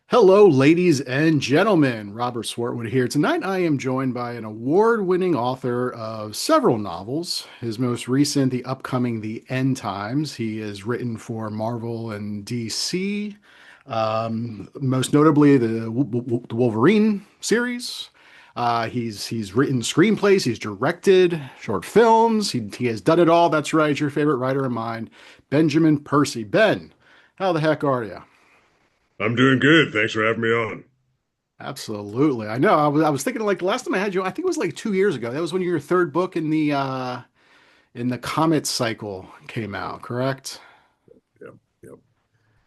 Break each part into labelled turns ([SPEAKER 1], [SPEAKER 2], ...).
[SPEAKER 1] Hello, ladies and gentlemen. Robert Swartwood here. Tonight, I am joined by an award-winning author of several novels. His most recent, the upcoming The End Times. He has written for Marvel and DC, most notably the Wolverine series. He's written screenplays. He's directed short films. He has done it all. That's right. Your favorite writer of mine, Benjamin Percy. Ben, how the heck are you?
[SPEAKER 2] I'm doing good. Thanks for having me on.
[SPEAKER 1] Absolutely. I know. I was thinking like the last time I had you, I think it was like 2 years ago. That was when your third book in the Comet cycle came out, correct?
[SPEAKER 2] Yep, yep.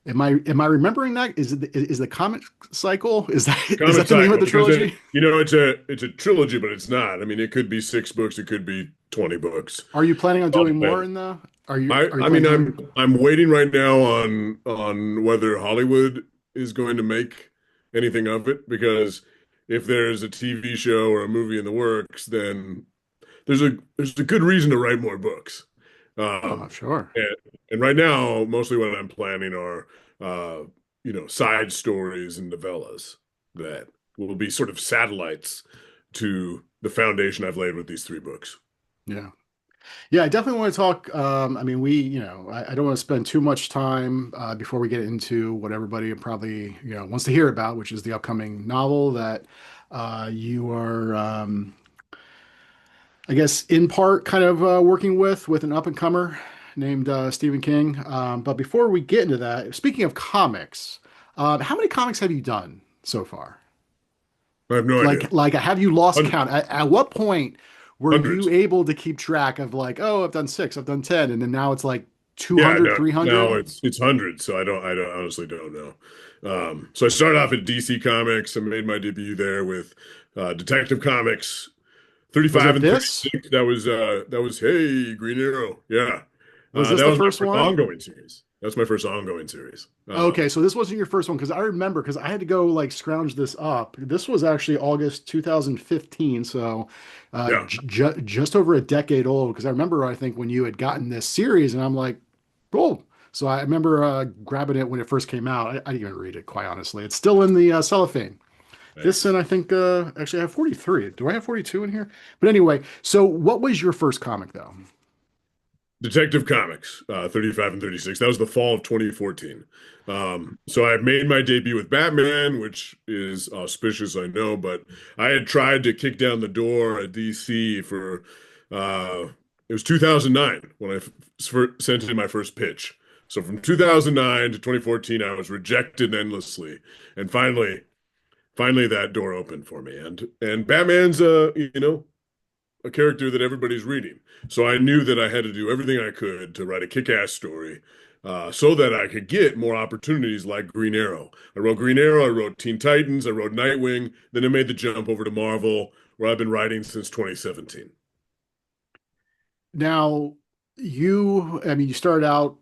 [SPEAKER 1] Am I remembering that? Is the Comet cycle? Is that is
[SPEAKER 2] Comet
[SPEAKER 1] that the name of
[SPEAKER 2] Cycle,
[SPEAKER 1] the
[SPEAKER 2] because
[SPEAKER 1] trilogy?
[SPEAKER 2] it's a trilogy, but it's not. I mean, it could be 6 books, it could be 20 books.
[SPEAKER 1] Are you planning on
[SPEAKER 2] All
[SPEAKER 1] doing more
[SPEAKER 2] depends.
[SPEAKER 1] in the are you
[SPEAKER 2] I
[SPEAKER 1] are you
[SPEAKER 2] I
[SPEAKER 1] planning
[SPEAKER 2] mean,
[SPEAKER 1] on doing
[SPEAKER 2] I'm waiting right now on whether Hollywood is going to make anything of it, because if there's a TV show or a movie in the works, then there's a good reason to write more books.
[SPEAKER 1] Oh,
[SPEAKER 2] Um,
[SPEAKER 1] sure.
[SPEAKER 2] and, and right now, mostly what I'm planning are, side stories and novellas that will be sort of satellites to the foundation I've laid with these 3 books.
[SPEAKER 1] Yeah. Yeah, I definitely want to talk. I mean, I don't want to spend too much time before we get into what everybody probably, wants to hear about, which is the upcoming novel that you are, I guess, in part kind of working with an up and comer named Stephen King. But before we get into that, speaking of comics, how many comics have you done so far?
[SPEAKER 2] I have no idea.
[SPEAKER 1] Like, have you lost
[SPEAKER 2] Hundreds.
[SPEAKER 1] count? At what point were you
[SPEAKER 2] Hundreds.
[SPEAKER 1] able to keep track of like, oh, I've done six, I've done 10, and then now it's like
[SPEAKER 2] Yeah,
[SPEAKER 1] 200,
[SPEAKER 2] no, now
[SPEAKER 1] 300?
[SPEAKER 2] it's hundreds, so I don't honestly don't know. So I started off at DC Comics and made my debut there with Detective Comics
[SPEAKER 1] Was
[SPEAKER 2] 35
[SPEAKER 1] it
[SPEAKER 2] and
[SPEAKER 1] this?
[SPEAKER 2] 36. That was Hey Green Arrow. Yeah.
[SPEAKER 1] Was this
[SPEAKER 2] That
[SPEAKER 1] the
[SPEAKER 2] was my
[SPEAKER 1] first
[SPEAKER 2] first
[SPEAKER 1] one?
[SPEAKER 2] ongoing series. That's my first ongoing series.
[SPEAKER 1] Okay, so this wasn't your first one because I remember because I had to go like scrounge this up. This was actually August 2015, so
[SPEAKER 2] Yeah.
[SPEAKER 1] just over a decade old. Because I remember I think when you had gotten this series, and I'm like, cool. So I remember grabbing it when it first came out. I didn't even read it, quite honestly. It's still in the cellophane. This
[SPEAKER 2] Nice.
[SPEAKER 1] and I think actually I have 43. Do I have 42 in here? But anyway, so what was your first comic though?
[SPEAKER 2] Detective Comics, 35 and 36. That was the fall of 2014. So I made my debut with Batman, which is auspicious, I know, but I had tried to kick down the door at DC for, it was 2009 when I sent in my first pitch. So from 2009 to 2014, I was rejected endlessly. And finally that door opened for me. And Batman's, a character that everybody's reading. So I knew that I had to do everything I could to write a kick-ass story, so that I could get more opportunities like Green Arrow. I wrote Green Arrow, I wrote Teen Titans, I wrote Nightwing, then I made the jump over to Marvel, where I've been writing since 2017.
[SPEAKER 1] Now, I mean, you started out,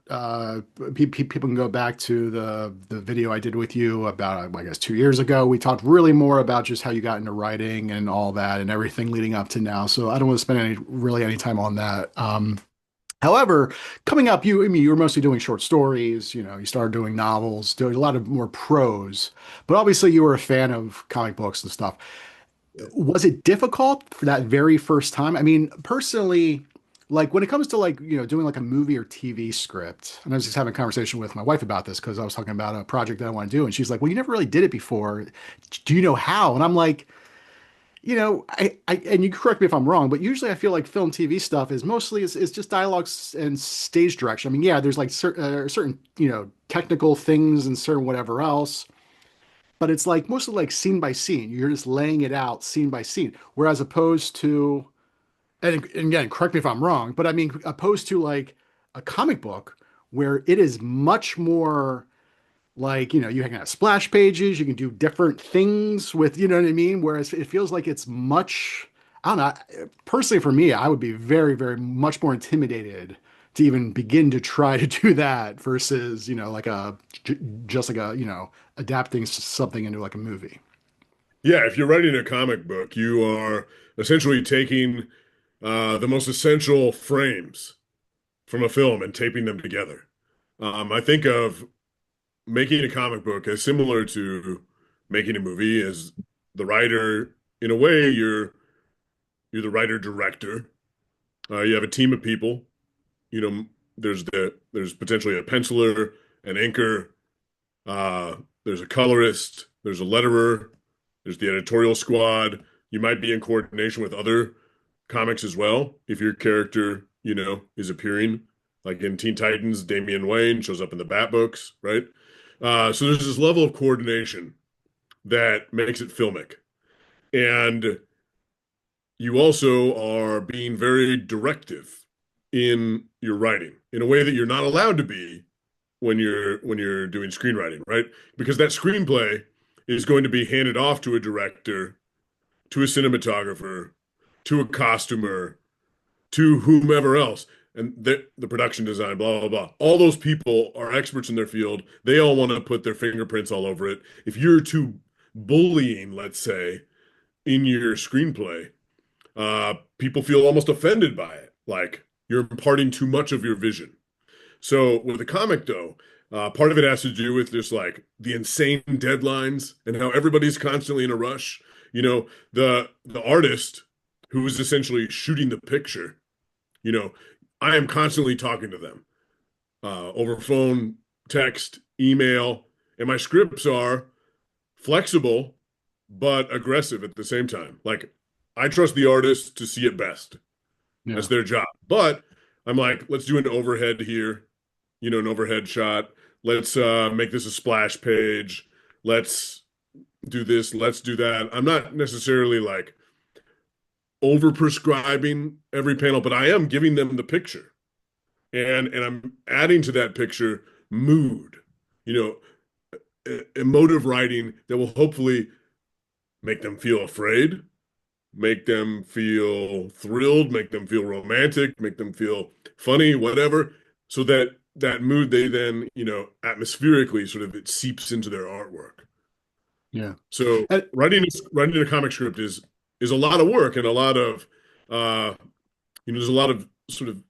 [SPEAKER 1] people can go back to the video I did with you about, I guess, 2 years ago. We talked really more about just how you got into writing and all that and everything leading up to now. So I don't want to spend any time on that. However, coming up, I mean, you were mostly doing short stories, you started doing novels, doing a lot of more prose, but obviously you were a fan of comic books and stuff. Was it difficult for that very first time? I mean, personally, like when it comes to like, doing like a movie or TV script, and I was just having a conversation with my wife about this because I was talking about a project that I want to do, and she's like, "Well, you never really did it before. Do you know how?" And I'm like, and you can correct me if I'm wrong, but usually I feel like film TV stuff is mostly is just dialogues and stage direction. I mean, yeah, there's like certain, technical things and certain whatever else, but it's like mostly like scene by scene. You're just laying it out scene by scene. Whereas opposed to, and again, correct me if I'm wrong, but I mean, opposed to like a comic book where it is much more like, you can have splash pages, you can do different things with, you know what I mean? Whereas it feels like it's much, I don't know, personally for me, I would be very, very much more intimidated to even begin to try to do that versus, like just like adapting something into like a movie.
[SPEAKER 2] Yeah, if you're writing a comic book, you are essentially taking the most essential frames from a film and taping them together. I think of making a comic book is similar to making a movie. As the writer, in a way, you're the writer director. You have a team of people. You know, there's potentially a penciler, an inker, uh, there's a colorist, there's a letterer, there's the editorial squad. You might be in coordination with other comics as well if your character, is appearing. Like in Teen Titans, Damian Wayne shows up in the Bat books, right? So there's this level of coordination that makes it filmic. And you also are being very directive in your writing in a way that you're not allowed to be when you're doing screenwriting, right? Because that screenplay is going to be handed off to a director, to a cinematographer, to a costumer, to whomever else. And the production design, blah, blah, blah. All those people are experts in their field. They all want to put their fingerprints all over it. If you're too bullying, let's say, in your screenplay, people feel almost offended by it. Like you're imparting too much of your vision. So with a comic, though, part of it has to do with just like the insane deadlines and how everybody's constantly in a rush. The artist who is essentially shooting the picture, you know, I am constantly talking to them over phone, text, email, and my scripts are flexible but aggressive at the same time. Like I trust the artist to see it best. That's
[SPEAKER 1] Yeah.
[SPEAKER 2] their job. But I'm like, let's do an overhead here, an overhead shot. Let's make this a splash page. Let's do this. Let's do that. I'm not necessarily like over prescribing every panel, but I am giving them the picture. And I'm adding to that picture mood, you emotive writing that will hopefully make them feel afraid, make them feel thrilled, make them feel romantic, make them feel funny, whatever, so that that mood they then, atmospherically sort of it seeps into their artwork.
[SPEAKER 1] Yeah.
[SPEAKER 2] So
[SPEAKER 1] And
[SPEAKER 2] writing a comic script is a lot of work and a lot of uh there's a lot of sort of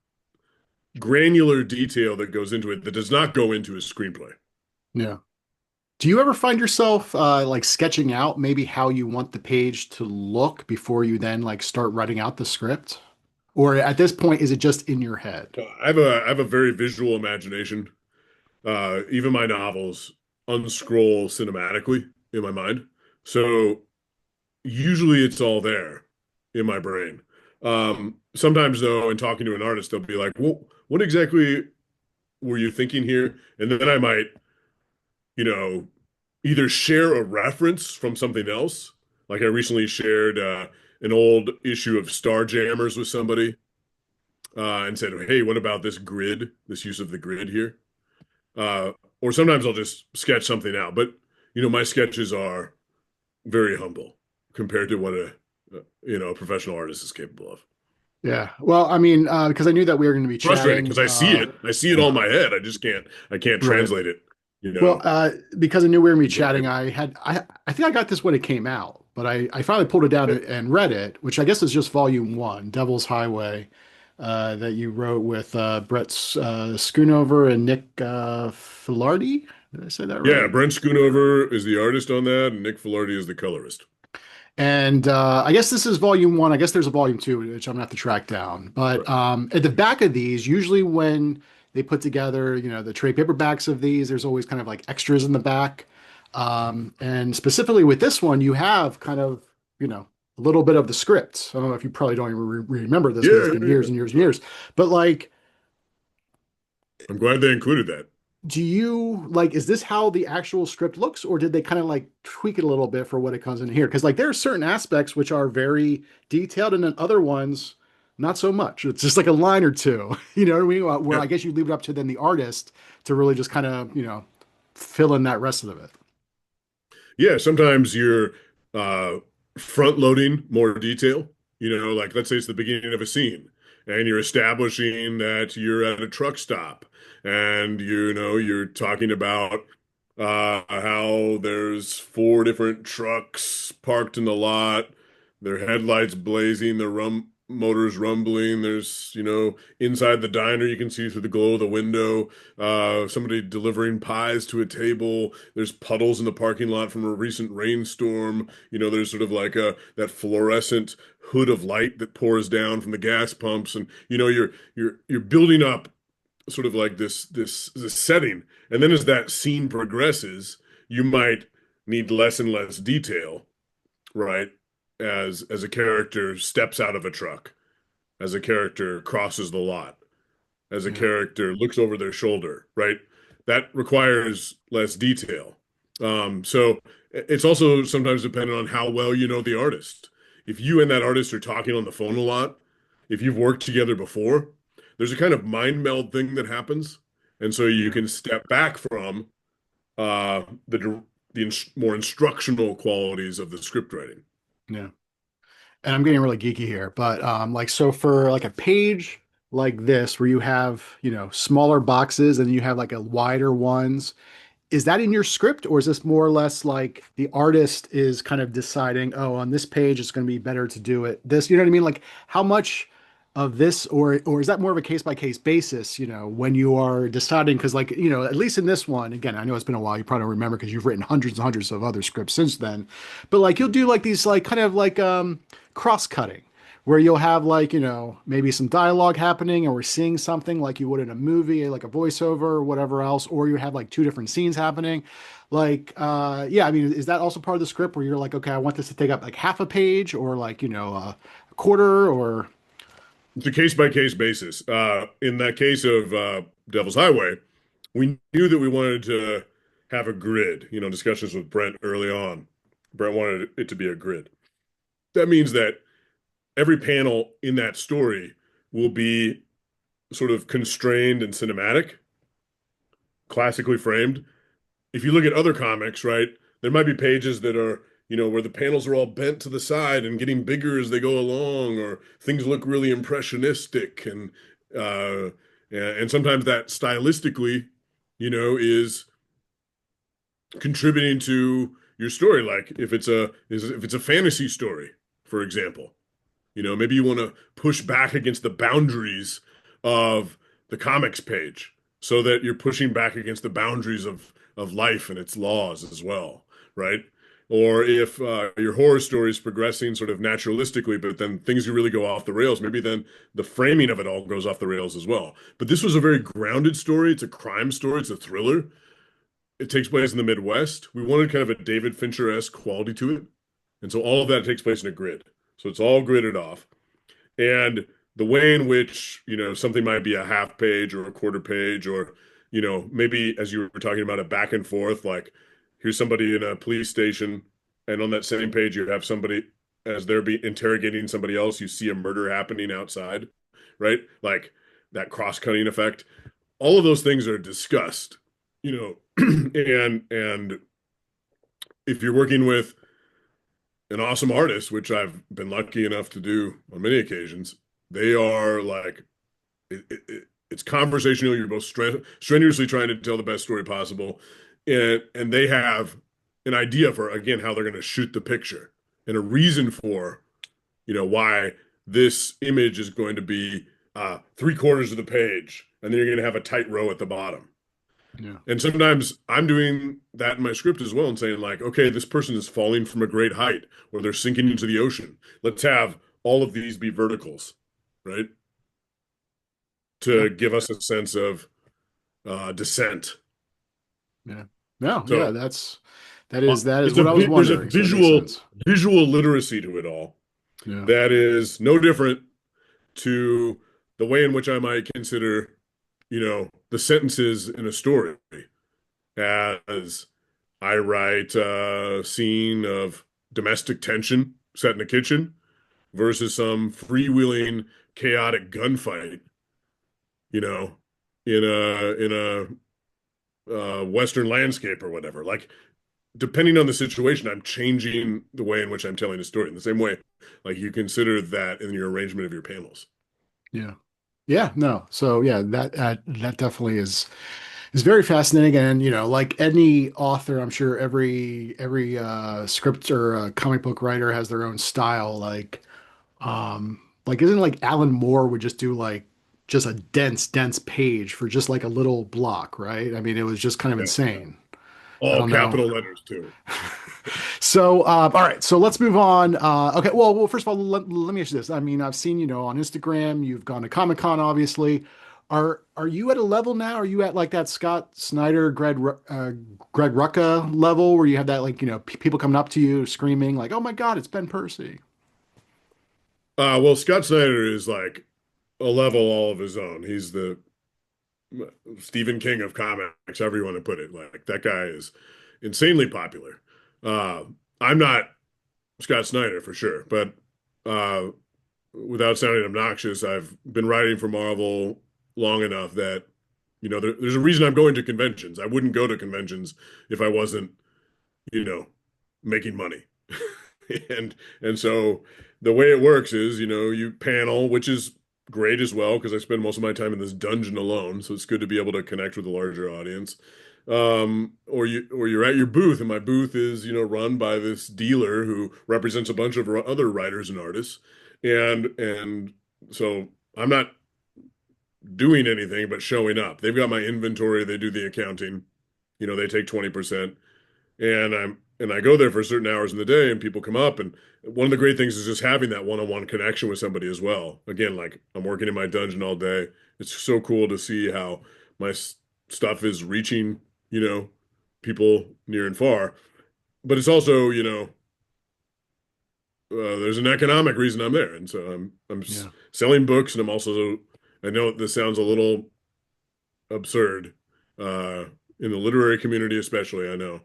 [SPEAKER 2] granular detail that goes into it that does not go into a screenplay.
[SPEAKER 1] yeah. Do you ever find yourself like sketching out maybe how you want the page to look before you then like start writing out the script? Or at this point, is it just in your head?
[SPEAKER 2] I have a very visual imagination. Even my novels unscroll cinematically in my mind. So usually it's all there in my brain. Sometimes though, in talking to an artist, they'll be like, well, what exactly were you thinking here? And then I might, you know, either share a reference from something else. Like I recently shared an old issue of Starjammers with somebody and said, hey, what about this grid, this use of the grid here? Uh, or sometimes I'll just sketch something out. But, my sketches are very humble compared to what a professional artist is capable of.
[SPEAKER 1] Yeah. Well, I mean, because I knew that we were going to be
[SPEAKER 2] Frustrating
[SPEAKER 1] chatting.
[SPEAKER 2] because I see it all in my head. I can't
[SPEAKER 1] Right.
[SPEAKER 2] translate it, you
[SPEAKER 1] Well,
[SPEAKER 2] know.
[SPEAKER 1] because I knew we were going to be
[SPEAKER 2] into
[SPEAKER 1] chatting,
[SPEAKER 2] writing.
[SPEAKER 1] I think I got this when it came out, but I finally pulled it down and read it, which I guess is just volume one, Devil's Highway, that you wrote with Brett Schoonover and Nick Filardi. Did I say that
[SPEAKER 2] Yeah,
[SPEAKER 1] right?
[SPEAKER 2] Brent Schoonover is the artist on that, and Nick Filardi is the colorist.
[SPEAKER 1] And I guess this is volume one. I guess there's a volume two, which I'm gonna have to track down. But
[SPEAKER 2] Right.
[SPEAKER 1] at the back of these, usually when they put together, the trade paperbacks of these, there's always kind of like extras in the back. And specifically with this one, you have kind of, a little bit of the script. I don't know if you probably don't even remember this because it's
[SPEAKER 2] Yeah,
[SPEAKER 1] been
[SPEAKER 2] yeah,
[SPEAKER 1] years
[SPEAKER 2] yeah.
[SPEAKER 1] and years and years. But like,
[SPEAKER 2] I'm glad they included that.
[SPEAKER 1] do you like, is this how the actual script looks, or did they kind of like tweak it a little bit for what it comes in here? Because like there are certain aspects which are very detailed, and then other ones not so much. It's just like a line or two, you know what I mean? Where
[SPEAKER 2] Yeah,
[SPEAKER 1] I guess you leave it up to then the artist to really just kind of, fill in that rest of it.
[SPEAKER 2] yeah. Sometimes you're uh, front loading more detail. Like let's say it's the beginning of a scene, and you're establishing that you're at a truck stop, and you're talking about how there's four different trucks parked in the lot, their headlights blazing, motors rumbling. There's, inside the diner, you can see through the glow of the window, somebody delivering pies to a table. There's puddles in the parking lot from a recent rainstorm. There's sort of like that fluorescent hood of light that pours down from the gas pumps, and you're building up sort of like this setting. And then as that scene progresses, you might need less and less detail, right? As a character steps out of a truck, as a character crosses the lot, as a
[SPEAKER 1] Yeah.
[SPEAKER 2] character looks over their shoulder, right? That requires less detail. So it's also sometimes dependent on how well you know the artist. If you and that artist are talking on the phone a lot, if you've worked together before, there's a kind of mind meld thing that happens. And so you
[SPEAKER 1] Yeah.
[SPEAKER 2] can step back from the more instructional qualities of the script writing.
[SPEAKER 1] Yeah. And I'm getting really geeky here, but like so for like a page like this where you have, smaller boxes and you have like a wider ones, is that in your script or is this more or less like the artist is kind of deciding, oh, on this page it's going to be better to do it this, you know what I mean? Like how much of this or is that more of a case by case basis, when you are deciding because like, at least in this one, again, I know it's been a while, you probably don't remember because you've written hundreds and hundreds of other scripts since then. But like you'll do like these like kind of like cross-cutting where you'll have like, maybe some dialogue happening or we're seeing something like you would in a movie, like a voiceover or whatever else, or you have like two different scenes happening. Like, yeah, I mean, is that also part of the script where you're like, okay, I want this to take up like half a page or like, a quarter or
[SPEAKER 2] It's a case by case basis. In that case of Devil's Highway, we knew that we wanted to have a grid. Discussions with Brent early on. Brent wanted it to be a grid. That means that every panel in that story will be sort of constrained and cinematic, classically framed. If you look at other comics, right, there might be pages that are, where the panels are all bent to the side and getting bigger as they go along, or things look really impressionistic, uh, and sometimes that stylistically, is contributing to your story. Like if it's a fantasy story, for example, maybe you want to push back against the boundaries of the comics page so that you're pushing back against the boundaries of life and its laws as well, right? Or if your horror story is progressing sort of naturalistically, but then things really go off the rails, maybe then the framing of it all goes off the rails as well. But this was a very grounded story. It's a crime story. It's a thriller. It takes place in the Midwest. We wanted kind of a David Fincher-esque quality to it. And so all of that takes place in a grid. So it's all gridded off. And the way in which, something might be a half page or a quarter page, or, maybe as you were talking about a back and forth, like here's somebody in a police station, and on that same page, you have somebody as they're interrogating somebody else, you see a murder happening outside, right? Like that cross-cutting effect. All of those things are discussed, and if you're working with an awesome artist, which I've been lucky enough to do on many occasions, they are like it's conversational. You're both strenuously trying to tell the best story possible, and they have an idea for again how they're going to shoot the picture and a reason for why this image is going to be three-quarters of the page, and then you're going to have a tight row at the bottom.
[SPEAKER 1] yeah.
[SPEAKER 2] And sometimes I'm doing that in my script as well and saying like, okay, this person is falling from a great height or they're sinking into the ocean. Let's have all of these be verticals, right?
[SPEAKER 1] Yeah.
[SPEAKER 2] To give us a sense of descent.
[SPEAKER 1] Yeah. No, yeah,
[SPEAKER 2] So
[SPEAKER 1] that is
[SPEAKER 2] it's
[SPEAKER 1] what I was
[SPEAKER 2] there's a
[SPEAKER 1] wondering. So that makes
[SPEAKER 2] visual
[SPEAKER 1] sense.
[SPEAKER 2] visual literacy to it all
[SPEAKER 1] Yeah.
[SPEAKER 2] that is no different to the way in which I might consider, the sentences in a story as I write a scene of domestic tension set in a kitchen versus some freewheeling, chaotic gunfight, you know, in a Western landscape or whatever. Like, depending on the situation, I'm changing the way in which I'm telling a story. In the same way, like you consider that in your arrangement of your panels.
[SPEAKER 1] Yeah. Yeah, no. So yeah, that definitely is very fascinating. And like any author, I'm sure every script or comic book writer has their own style. Like Like, isn't like Alan Moore would just do like just a dense page for just like a little block, right? I mean, it was just kind of
[SPEAKER 2] Yeah, yeah.
[SPEAKER 1] insane. I
[SPEAKER 2] All
[SPEAKER 1] don't know.
[SPEAKER 2] capital letters too.
[SPEAKER 1] So, all right. So let's move on. Okay. Well, first of all, let me ask you this. I mean, I've seen, on Instagram, you've gone to Comic-Con, obviously. Are you at a level now? Are you at like that Scott Snyder, Greg Rucka level where you have that like, people coming up to you screaming like, "Oh my God, it's Ben Percy."
[SPEAKER 2] Well, Scott Snyder is like a level all of his own. He's the Stephen King of comics, however you want to put it. Like that guy is insanely popular. Uh, I'm not Scott Snyder for sure, but uh, without sounding obnoxious, I've been writing for Marvel long enough that there's a reason I'm going to conventions. I wouldn't go to conventions if I wasn't, you know, making money. And so the way it works is, you panel, which is great as well because I spend most of my time in this dungeon alone, so it's good to be able to connect with a larger audience. Or you're at your booth, and my booth is, run by this dealer who represents a bunch of other writers and artists, and so I'm not doing anything but showing up. They've got my inventory, they do the accounting, they take 20%, and I go there for certain hours in the day, and people come up, and one of the great things is just having that one-on-one connection with somebody as well. Again, like I'm working in my dungeon all day. It's so cool to see how my stuff is reaching, people near and far. But it's also, there's an economic reason I'm there, and so I'm
[SPEAKER 1] Yeah.
[SPEAKER 2] selling books, and I'm also, I know this sounds a little absurd, uh, in the literary community especially, I know.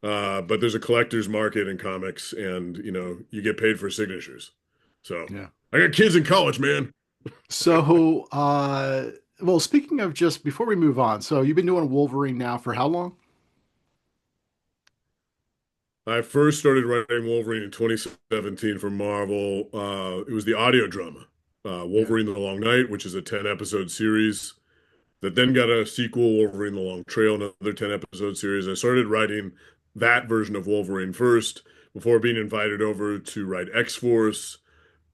[SPEAKER 2] But there's a collector's market in comics, and you get paid for signatures. So
[SPEAKER 1] Yeah.
[SPEAKER 2] I got kids in college, man.
[SPEAKER 1] So, well, speaking of just before we move on, so you've been doing Wolverine now for how long?
[SPEAKER 2] I first started writing Wolverine in 2017 for Marvel. It was the audio drama,
[SPEAKER 1] Yeah.
[SPEAKER 2] Wolverine the Long Night, which is a 10 episode series that then got a sequel, Wolverine the Long Trail, another 10 episode series. I started writing that version of Wolverine first before being invited over to write X-Force,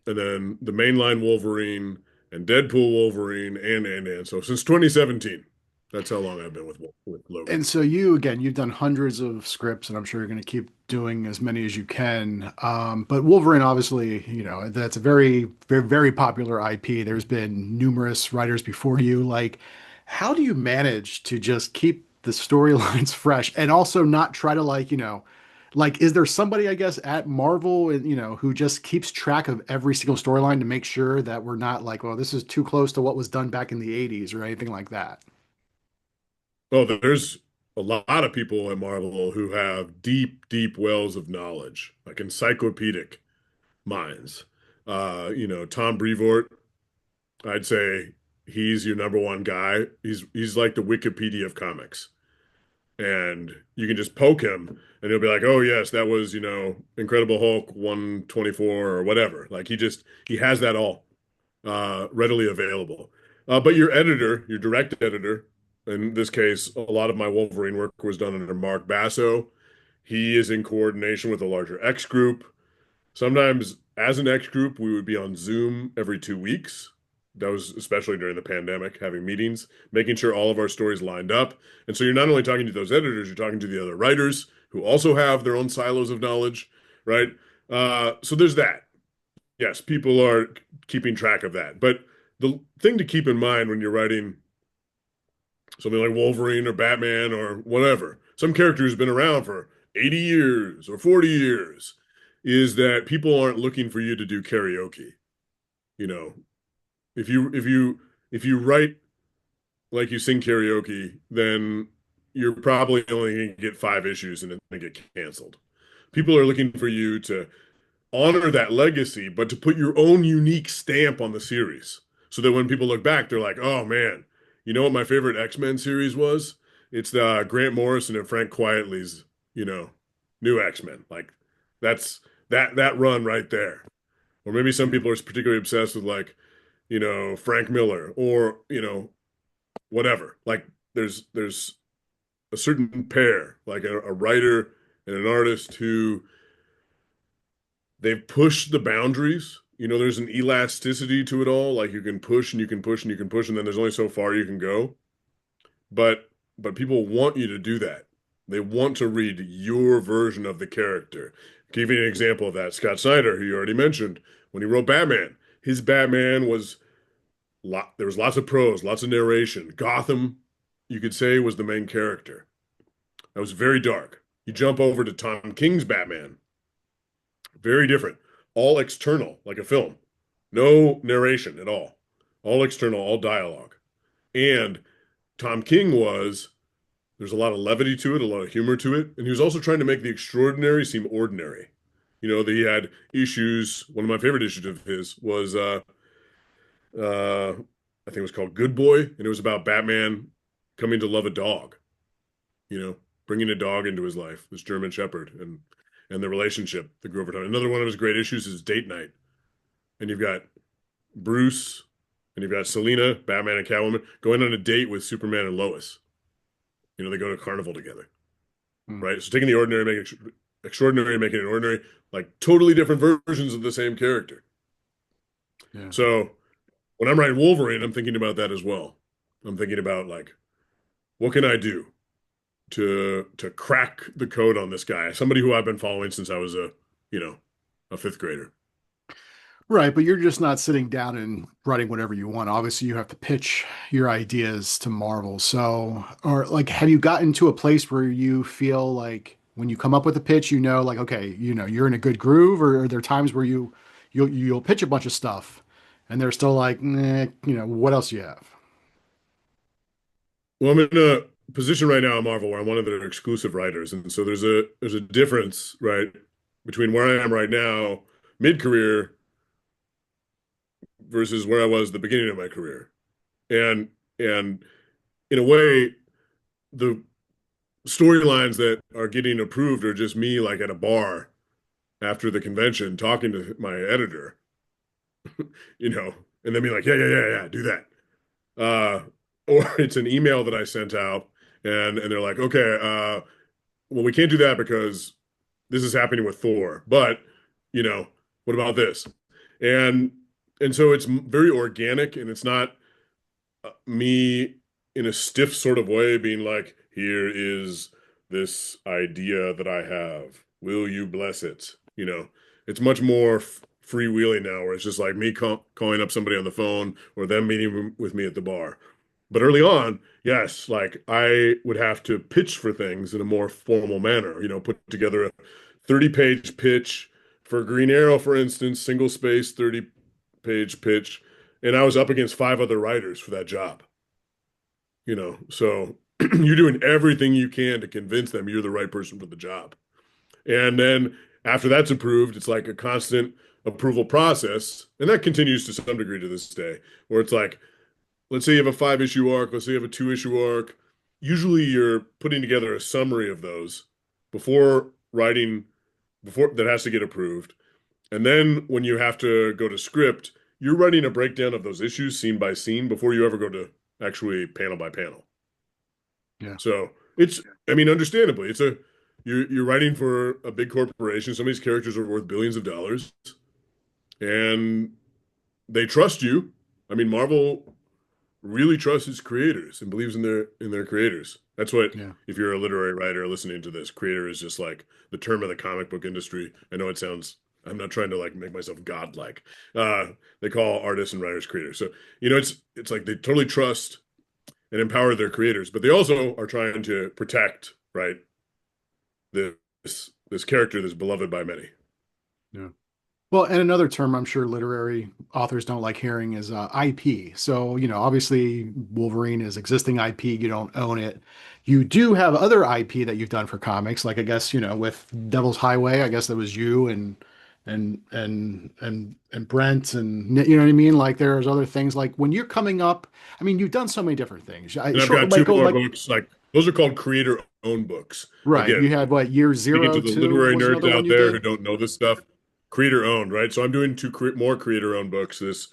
[SPEAKER 2] and then the mainline Wolverine and Deadpool Wolverine and so since 2017, that's how long I've been with Logan.
[SPEAKER 1] And so you, again, you've done hundreds of scripts, and I'm sure you're going to keep doing as many as you can. But Wolverine, obviously, that's a very popular IP. There's been numerous writers before you. Like, how do you manage to just keep the storylines fresh and also not try to like, is there somebody, I guess, at Marvel, who just keeps track of every single storyline to make sure that we're not like, well, this is too close to what was done back in the 80s or anything like that?
[SPEAKER 2] Oh, there's a lot of people at Marvel who have deep, deep wells of knowledge, like encyclopedic minds. Tom Brevoort, I'd say he's your number one guy. He's like the Wikipedia of comics. And you can just poke him and he'll be like, "Oh yes, that was, Incredible Hulk 124 or whatever." Like he has that all readily available. But your editor, your direct editor, in this case, a lot of my Wolverine work was done under Mark Basso. He is in coordination with a larger X group. Sometimes, as an X group, we would be on Zoom every 2 weeks. That was especially during the pandemic, having meetings, making sure all of our stories lined up. And so you're not only talking to those editors, you're talking to the other writers who also have their own silos of knowledge, right? So there's that. Yes, people are keeping track of that. But the thing to keep in mind when you're writing something like Wolverine or Batman or whatever, some character who's been around for 80 years or 40 years, is that people aren't looking for you to do karaoke. You know, if you write like you sing karaoke, then you're probably only going to get 5 issues and then get canceled. People are looking for you to honor that legacy, but to put your own unique stamp on the series. So that when people look back, they're like, oh man, you know what my favorite X-Men series was? It's the Grant Morrison and Frank Quietly's, you know, new X-Men. Like that's that run right there. Or maybe some
[SPEAKER 1] Yeah.
[SPEAKER 2] people are particularly obsessed with like, Frank Miller or, whatever. Like there's a certain pair, like a writer and an artist who they've pushed the boundaries there's an elasticity to it all. Like you can push and you can push and you can push, and then there's only so far you can go. But but people want you to do that. They want to read your version of the character. Give you an example of that. Scott Snyder, who you already mentioned, when he wrote Batman, his Batman was there was lots of prose, lots of narration. Gotham, you could say, was the main character. That was very dark. You jump over to Tom King's Batman, very different. All external, like a film. No narration at all. All external, all dialogue. And Tom King there's a lot of levity to it, a lot of humor to it. And he was also trying to make the extraordinary seem ordinary. That he had issues. One of my favorite issues of his was, I think it was called Good Boy. And it was about Batman coming to love a dog, bringing a dog into his life, this German Shepherd, and the relationship that grew over time. Another one of his great issues is Date Night. And you've got Bruce and you've got Selina, Batman and Catwoman, going on a date with Superman and Lois. They go to carnival together,
[SPEAKER 1] Hmm.
[SPEAKER 2] right? So taking the ordinary, making it extraordinary, making it ordinary, like totally different versions of the same character.
[SPEAKER 1] Yeah.
[SPEAKER 2] So when I'm writing Wolverine, I'm thinking about that as well. I'm thinking about like, what can I do to crack the code on this guy? Somebody who I've been following since I was a fifth grader.
[SPEAKER 1] Right, but you're just not sitting down and writing whatever you want. Obviously, you have to pitch your ideas to Marvel. So, or like, have you gotten to a place where you feel like when you come up with a pitch, like, okay, you're in a good groove, or are there times where you'll pitch a bunch of stuff and they're still like, nah, what else do you have?
[SPEAKER 2] Well, I'm in a position right now at Marvel where I'm one of their exclusive writers, and so there's a difference, right, between where I am right now, mid-career, versus where I was at the beginning of my career. And in a way, the storylines that are getting approved are just me like at a bar after the convention talking to my editor, and then be like, yeah, yeah, yeah, yeah, do that. Uh, or it's an email that I sent out and they're like, okay, well, we can't do that because this is happening with Thor, but you know, what about this? And and so it's very organic and it's not me in a stiff sort of way being like, here is this idea that I have. Will you bless it? It's much more freewheeling now, where it's just like me calling up somebody on the phone or them meeting with me at the bar. But early on, yes, like I would have to pitch for things in a more formal manner, put together a 30-page pitch for Green Arrow, for instance, single space 30-page pitch. And I was up against five other writers for that job, so you're doing everything you can to convince them you're the right person for the job. And then after that's approved, it's like a constant approval process. And that continues to some degree to this day, where it's like, let's say you have a 5-issue arc, let's say you have a 2-issue arc. Usually you're putting together a summary of those before writing, before that has to get approved. And then when you have to go to script, you're writing a breakdown of those issues scene by scene before you ever go to actually panel by panel.
[SPEAKER 1] Yeah.
[SPEAKER 2] So I mean, understandably, you're writing for a big corporation. Some of these characters are worth billions of dollars, and they trust you. I mean, Marvel really trusts its creators and believes in their creators. That's what,
[SPEAKER 1] Yeah.
[SPEAKER 2] if you're a literary writer listening to this, creator is just like the term of the comic book industry. I know it sounds, I'm not trying to like make myself godlike. They call artists and writers creators. So, it's like they totally trust and empower their creators, but they also are trying to protect, right, this character that's beloved by many.
[SPEAKER 1] Yeah. Well, and another term I'm sure literary authors don't like hearing is IP. So, obviously Wolverine is existing IP. You don't own it. You do have other IP that you've done for comics, like I guess, with Devil's Highway, I guess that was you and Brent and you know what I mean? Like there's other things like when you're coming up, I mean, you've done so many different things.
[SPEAKER 2] And I've
[SPEAKER 1] Short,
[SPEAKER 2] got two more
[SPEAKER 1] like
[SPEAKER 2] books, like those are called creator-owned books.
[SPEAKER 1] right. You
[SPEAKER 2] Again,
[SPEAKER 1] had what, Year
[SPEAKER 2] speaking
[SPEAKER 1] Zero
[SPEAKER 2] to the
[SPEAKER 1] Two
[SPEAKER 2] literary
[SPEAKER 1] was
[SPEAKER 2] nerds
[SPEAKER 1] another one
[SPEAKER 2] out
[SPEAKER 1] you
[SPEAKER 2] there who
[SPEAKER 1] did?
[SPEAKER 2] don't know this stuff, creator-owned, right? So I'm doing more creator-owned books this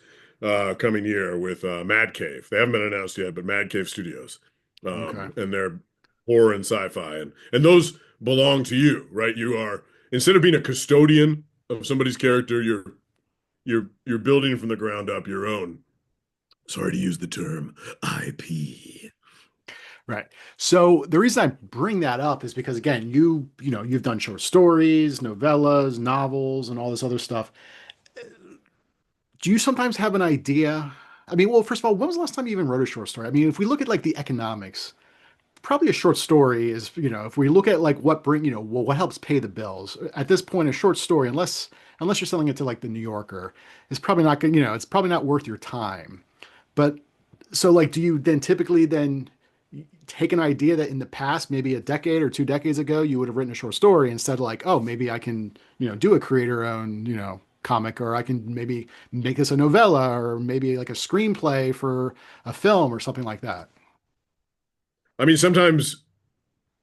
[SPEAKER 2] coming year with Mad Cave. They haven't been announced yet, but Mad Cave Studios,
[SPEAKER 1] Okay.
[SPEAKER 2] and they're horror and sci-fi, and those belong to you, right? You are, instead of being a custodian of somebody's character, you're you're building from the ground up your own, sorry to use the term, IP.
[SPEAKER 1] Right. So the reason I bring that up is because again, you've done short stories, novellas, novels, and all this other stuff. Do you sometimes have an idea? I mean, well, first of all, when was the last time you even wrote a short story? I mean, if we look at like the economics, probably a short story is, if we look at like what helps pay the bills at this point, a short story, unless you're selling it to like the New Yorker, is probably not going, it's probably not worth your time. But so like, do you then typically then take an idea that in the past, maybe a decade or 2 decades ago, you would have written a short story instead of like, oh, maybe I can, do a creator owned, comic, or I can maybe make this a novella or maybe like a screenplay for a film or something like that.
[SPEAKER 2] I mean, sometimes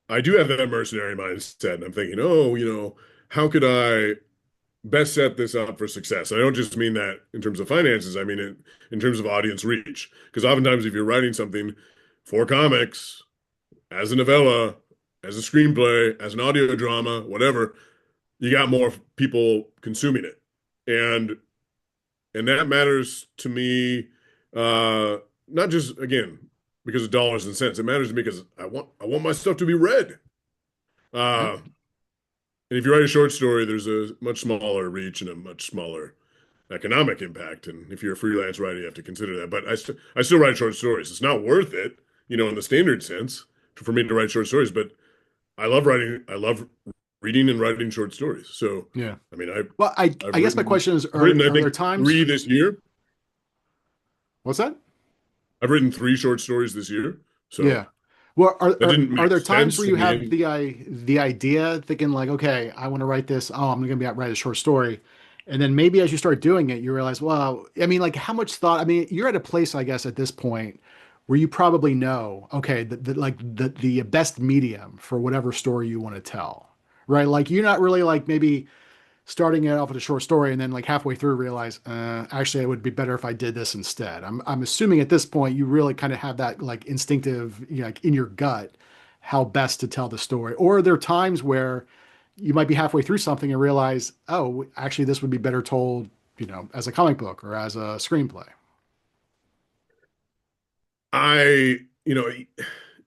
[SPEAKER 2] I do have that mercenary mindset, and I'm thinking, oh, how could I best set this up for success? I don't just mean that in terms of finances. I mean it in terms of audience reach. Because oftentimes, if you're writing something for comics, as a novella, as a screenplay, as an audio drama, whatever, you got more people consuming it, and that matters to me. Not just again because of dollars and cents. It matters to me because I want my stuff to be read.
[SPEAKER 1] Yeah.
[SPEAKER 2] And if you write a short story, there's a much smaller reach and a much smaller economic impact. And if you're a freelance writer, you have to consider that. But I still write short stories. It's not worth it, in the standard sense for me to write short stories. But I love writing. I love reading and writing short stories. So,
[SPEAKER 1] Yeah.
[SPEAKER 2] I mean,
[SPEAKER 1] Well, I
[SPEAKER 2] I've
[SPEAKER 1] I guess my
[SPEAKER 2] written,
[SPEAKER 1] question is,
[SPEAKER 2] I've
[SPEAKER 1] are
[SPEAKER 2] written, I
[SPEAKER 1] are there
[SPEAKER 2] think,
[SPEAKER 1] times?
[SPEAKER 2] three this year.
[SPEAKER 1] What's that?
[SPEAKER 2] I've written three short stories this year. So
[SPEAKER 1] Yeah. Well, are,
[SPEAKER 2] that
[SPEAKER 1] are
[SPEAKER 2] didn't
[SPEAKER 1] are
[SPEAKER 2] make
[SPEAKER 1] there times
[SPEAKER 2] sense
[SPEAKER 1] where
[SPEAKER 2] to
[SPEAKER 1] you
[SPEAKER 2] me.
[SPEAKER 1] have the idea thinking like, okay, I want to write this. Oh, I'm going to be write a short story, and then maybe as you start doing it, you realize, well, I mean, like how much thought? I mean, you're at a place, I guess, at this point where you probably know, okay, the best medium for whatever story you want to tell, right? Like you're not really like maybe starting it off with a short story and then like halfway through realize actually it would be better if I did this instead. I'm assuming at this point you really kind of have that like instinctive, like in your gut how best to tell the story. Or are there times where you might be halfway through something and realize, oh, actually this would be better told, as a comic book or as a screenplay.
[SPEAKER 2] I, you know,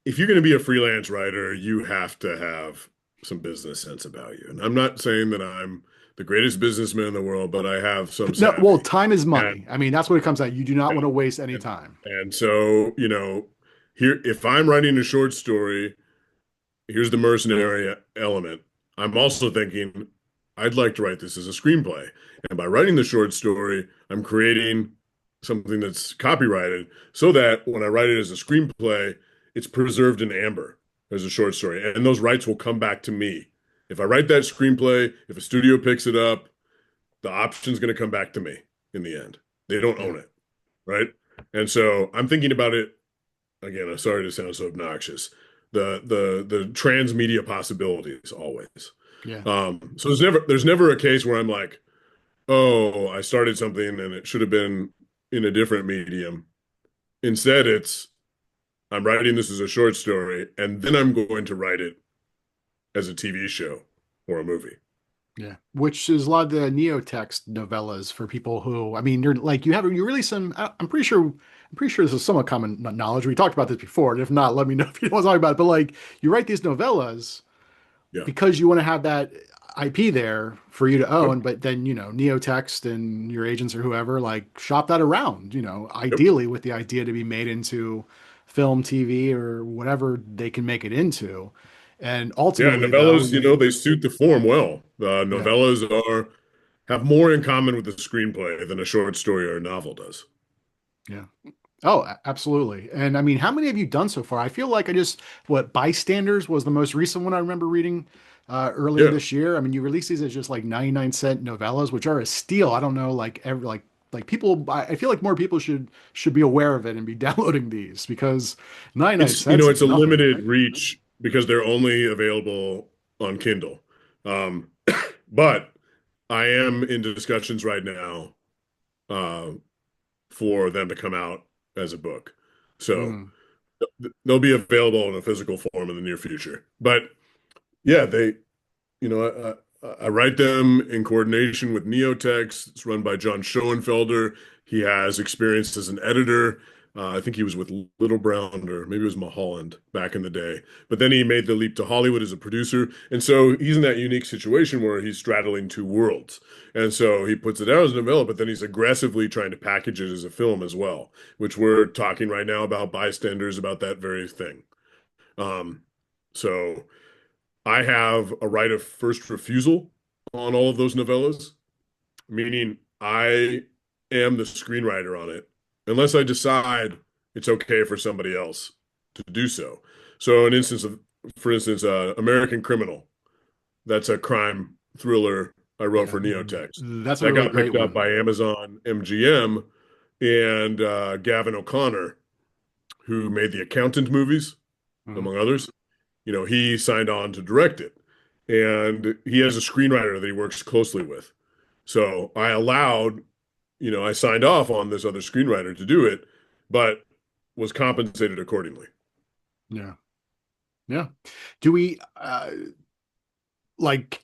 [SPEAKER 2] if you're going to be a freelance writer, you have to have some business sense about you. And I'm not saying that I'm the greatest businessman in the world, but I have some
[SPEAKER 1] No, well,
[SPEAKER 2] savvy.
[SPEAKER 1] time is
[SPEAKER 2] And
[SPEAKER 1] money. I mean, that's what it comes out. You do not want
[SPEAKER 2] yeah,
[SPEAKER 1] to waste any
[SPEAKER 2] and,
[SPEAKER 1] time.
[SPEAKER 2] and so, here, if I'm writing a short story, here's the mercenary element. I'm also thinking, I'd like to write this as a screenplay. And by writing the short story, I'm creating something that's copyrighted so that when I write it as a screenplay, it's preserved in amber as a short story. And those rights will come back to me. If I write that screenplay, if a studio picks it up, the option's going to come back to me in the end. They don't
[SPEAKER 1] Yeah.
[SPEAKER 2] own it, right? And so I'm thinking about it again. I'm sorry to sound so obnoxious. The transmedia possibilities always.
[SPEAKER 1] Yeah.
[SPEAKER 2] So there's never a case where I'm like, oh, I started something and it should have been in a different medium. Instead, it's I'm writing this as a short story and then I'm going to write it as a TV show or a movie.
[SPEAKER 1] Yeah, which is a lot of the neotext novellas for people who, I mean, you really some. I'm pretty sure this is somewhat common knowledge. We talked about this before, and if not, let me know if you want to talk about it. But like, you write these novellas
[SPEAKER 2] Yeah.
[SPEAKER 1] because you want to have that IP there for you to
[SPEAKER 2] Yep.
[SPEAKER 1] own, but then neotext and your agents or whoever like shop that around.
[SPEAKER 2] Yep.
[SPEAKER 1] Ideally with the idea to be made into film, TV, or whatever they can make it into. And
[SPEAKER 2] Yeah,
[SPEAKER 1] ultimately, though,
[SPEAKER 2] novellas, they suit the form well.
[SPEAKER 1] yeah.
[SPEAKER 2] Novellas have more in common with the screenplay than a short story or a novel does.
[SPEAKER 1] Yeah. Oh, absolutely. And I mean, how many have you done so far? I feel like what Bystanders was the most recent one I remember reading earlier
[SPEAKER 2] Yeah.
[SPEAKER 1] this year. I mean, you release these as just like 99-cent novellas, which are a steal. I don't know, like every like people. I feel like more people should be aware of it and be downloading these because 99
[SPEAKER 2] It's, you
[SPEAKER 1] cents
[SPEAKER 2] know,
[SPEAKER 1] is
[SPEAKER 2] it's a
[SPEAKER 1] nothing,
[SPEAKER 2] limited
[SPEAKER 1] right?
[SPEAKER 2] reach because they're only available on Kindle. Um, but I am in discussions right now uh, for them to come out as a book. So
[SPEAKER 1] Mm.
[SPEAKER 2] they'll be available in a physical form in the near future. But yeah, they, you know, I write them in coordination with Neotex. It's run by John Schoenfelder. He has experience as an editor. I think he was with Little Brown or maybe it was Mulholland back in the day. But then he made the leap to Hollywood as a producer. And so he's in that unique situation where he's straddling two worlds. And so he puts it out as a novella, but then he's aggressively trying to package it as a film as well, which we're talking right now about Bystanders, about that very thing. Um, so I have a right of first refusal on all of those novellas, meaning I am the screenwriter on it, unless I decide it's okay for somebody else to do so. So, an instance of, for instance, American Criminal, that's a crime thriller I wrote
[SPEAKER 1] Yeah,
[SPEAKER 2] for Neotext.
[SPEAKER 1] that's a
[SPEAKER 2] That
[SPEAKER 1] really
[SPEAKER 2] got
[SPEAKER 1] great
[SPEAKER 2] picked up
[SPEAKER 1] one.
[SPEAKER 2] by Amazon MGM and Gavin O'Connor, who made the Accountant movies,
[SPEAKER 1] Mhm.
[SPEAKER 2] among others. He signed on to direct it. And he has a screenwriter that he works closely with. So I signed off on this other screenwriter to do it, but was compensated accordingly.
[SPEAKER 1] Yeah, yeah. Do we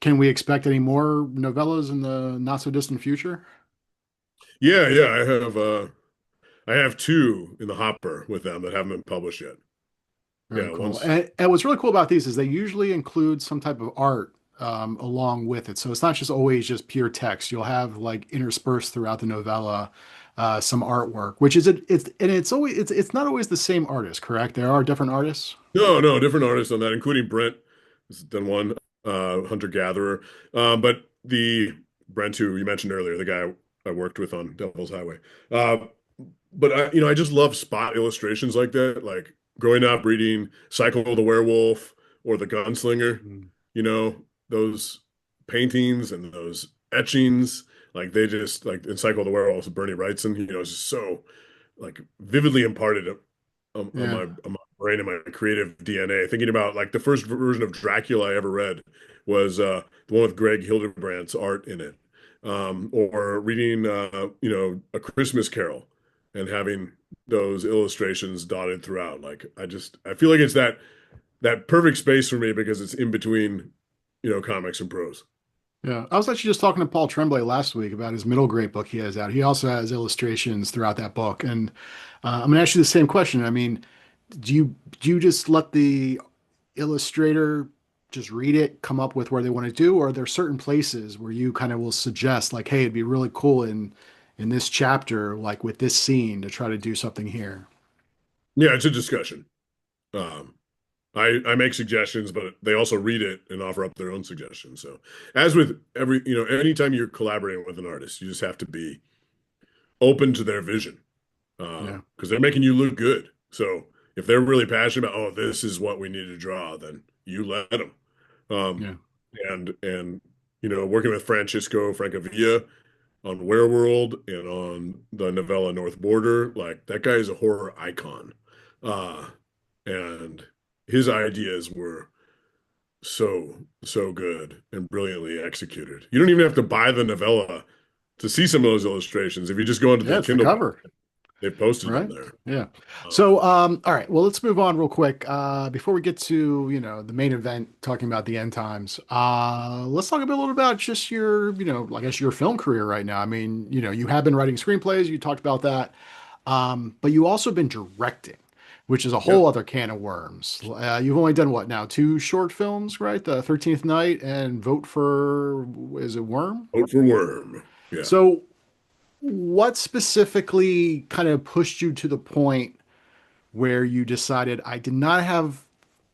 [SPEAKER 1] can we expect any more novellas in the not so distant future?
[SPEAKER 2] Yeah, yeah, I have two in the hopper with them that haven't been published yet.
[SPEAKER 1] Very
[SPEAKER 2] Yeah,
[SPEAKER 1] cool.
[SPEAKER 2] once
[SPEAKER 1] And what's really cool about these is they usually include some type of art along with it. So it's not just always just pure text. You'll have like interspersed throughout the novella some artwork, which is it's not always the same artist, correct? There are different artists.
[SPEAKER 2] no, no, different artists on that, including Brent has done one, Hunter Gatherer. But the Brent who you mentioned earlier, the guy I worked with on Devil's Highway. Uh, but I just love spot illustrations like that. Like growing up reading Cycle of the Werewolf or The Gunslinger,
[SPEAKER 1] Mm.
[SPEAKER 2] you know, those paintings and those etchings, like they just like in Cycle of the Werewolf, Bernie Wrightson, it's just so like vividly imparted on
[SPEAKER 1] Yeah.
[SPEAKER 2] my brain and my creative DNA. Thinking about like the first version of Dracula I ever read was the one with Greg Hildebrandt's art in it. Or reading A Christmas Carol and having those illustrations dotted throughout. Like I feel like it's that perfect space for me because it's in between, comics and prose.
[SPEAKER 1] Yeah. I was actually just talking to Paul Tremblay last week about his middle grade book he has out. He also has illustrations throughout that book. And I'm gonna ask you the same question. I mean, do you just let the illustrator just read it, come up with where they want to do, or are there certain places where you kind of will suggest like, hey, it'd be really cool in this chapter, like with this scene, to try to do something here?
[SPEAKER 2] Yeah, it's a discussion. Um, I make suggestions, but they also read it and offer up their own suggestions. So, as with anytime you're collaborating with an artist, you just have to be open to their vision,
[SPEAKER 1] Yeah,
[SPEAKER 2] because they're making you look good. So, if they're really passionate about, oh, this is what we need to draw, then you let them. Um,
[SPEAKER 1] yeah,
[SPEAKER 2] and working with Francisco Francavilla on Wereworld and on the novella North Border, like that guy is a horror icon. Uh, and his ideas were so good and brilliantly executed. You don't even have to buy the novella to see some of those illustrations. If you just go into
[SPEAKER 1] yeah.
[SPEAKER 2] the
[SPEAKER 1] It's the
[SPEAKER 2] Kindle,
[SPEAKER 1] cover.
[SPEAKER 2] they posted them
[SPEAKER 1] Right?
[SPEAKER 2] there.
[SPEAKER 1] Yeah.
[SPEAKER 2] Um,
[SPEAKER 1] So, all right. Well, let's move on real quick. Before we get to, the main event, talking about the end times, let's talk a little about just your, I guess your film career right now. I mean, you have been writing screenplays. You talked about that. But you also been directing, which is a
[SPEAKER 2] yeah,
[SPEAKER 1] whole other can of worms. You've only done what now? Two short films, right? The 13th Night and Vote for, is it Worm?
[SPEAKER 2] vote for Worm. Yeah.
[SPEAKER 1] So, what specifically kind of pushed you to the point where you decided I didn't have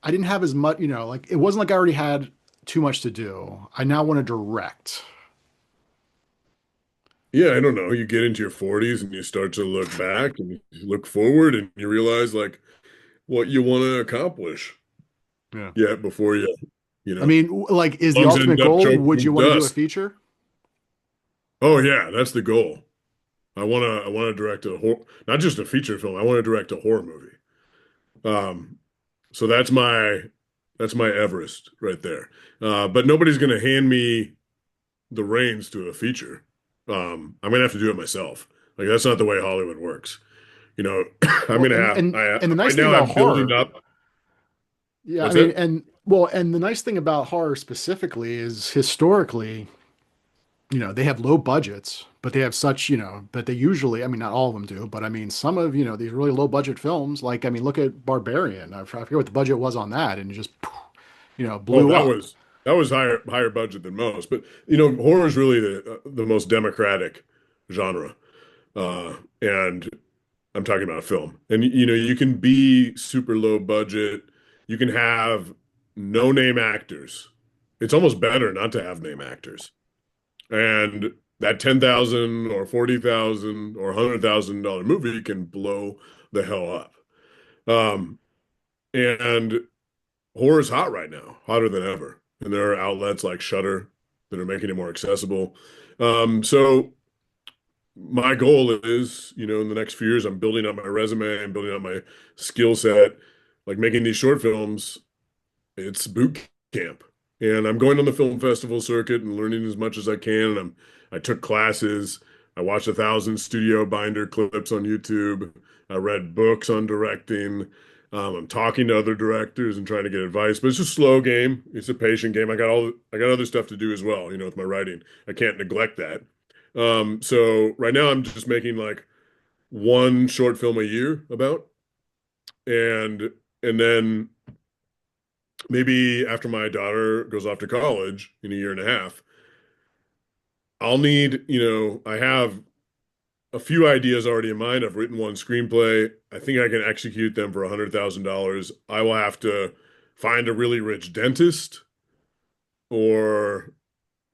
[SPEAKER 1] as much, like it wasn't like I already had too much to do. I now want to direct.
[SPEAKER 2] Yeah, I don't know. You get into your 40s and you start to look back and you look forward and you realize like what you want to accomplish.
[SPEAKER 1] Yeah.
[SPEAKER 2] Yeah, before you
[SPEAKER 1] I
[SPEAKER 2] know,
[SPEAKER 1] mean, like, is the
[SPEAKER 2] lungs
[SPEAKER 1] ultimate
[SPEAKER 2] end up
[SPEAKER 1] goal,
[SPEAKER 2] choked
[SPEAKER 1] would you
[SPEAKER 2] in
[SPEAKER 1] want to do a
[SPEAKER 2] dust.
[SPEAKER 1] feature?
[SPEAKER 2] Oh yeah, that's the goal. I wanna direct a horror, not just a feature film. I want to direct a horror movie. Um, so that's my Everest right there. But nobody's gonna hand me the reins to a feature. I'm gonna have to do it myself. Like that's not the way Hollywood works. I'm
[SPEAKER 1] Well,
[SPEAKER 2] gonna
[SPEAKER 1] and
[SPEAKER 2] have
[SPEAKER 1] and
[SPEAKER 2] I
[SPEAKER 1] and the nice
[SPEAKER 2] right
[SPEAKER 1] thing
[SPEAKER 2] now
[SPEAKER 1] about
[SPEAKER 2] I'm building
[SPEAKER 1] horror,
[SPEAKER 2] up.
[SPEAKER 1] yeah, I
[SPEAKER 2] What's
[SPEAKER 1] mean,
[SPEAKER 2] that?
[SPEAKER 1] Well, and the nice thing about horror specifically is historically, they have low budgets, but they have such, that they usually, I mean, not all of them do, but I mean, some of, these really low budget films, like, I mean, look at Barbarian. I forget what the budget was on that, and it just,
[SPEAKER 2] Oh,
[SPEAKER 1] blew up.
[SPEAKER 2] that was higher budget than most, but horror is really the most democratic genre, and I'm talking about film. And you can be super low budget, you can have no name actors. It's almost better not to have name actors. And that 10,000 or 40,000 or $100,000 movie can blow the hell up. Um, and horror is hot right now, hotter than ever. And there are outlets like Shudder that are making it more accessible. So my goal is, in the next few years, I'm building up my resume and building up my skill set, like making these short films. It's boot camp. And I'm going on the film festival circuit and learning as much as I can. And I took classes. I watched 1,000 studio binder clips on YouTube. I read books on directing. I'm talking to other directors and trying to get advice, but it's a slow game. It's a patient game. I got other stuff to do as well, with my writing. I can't neglect that. So right now I'm just making like one short film a year about, and then maybe after my daughter goes off to college in a year and a half, I'll need, I have a few ideas already in mind. I've written one screenplay. I think I can execute them for $100,000. I will have to find a really rich dentist, or,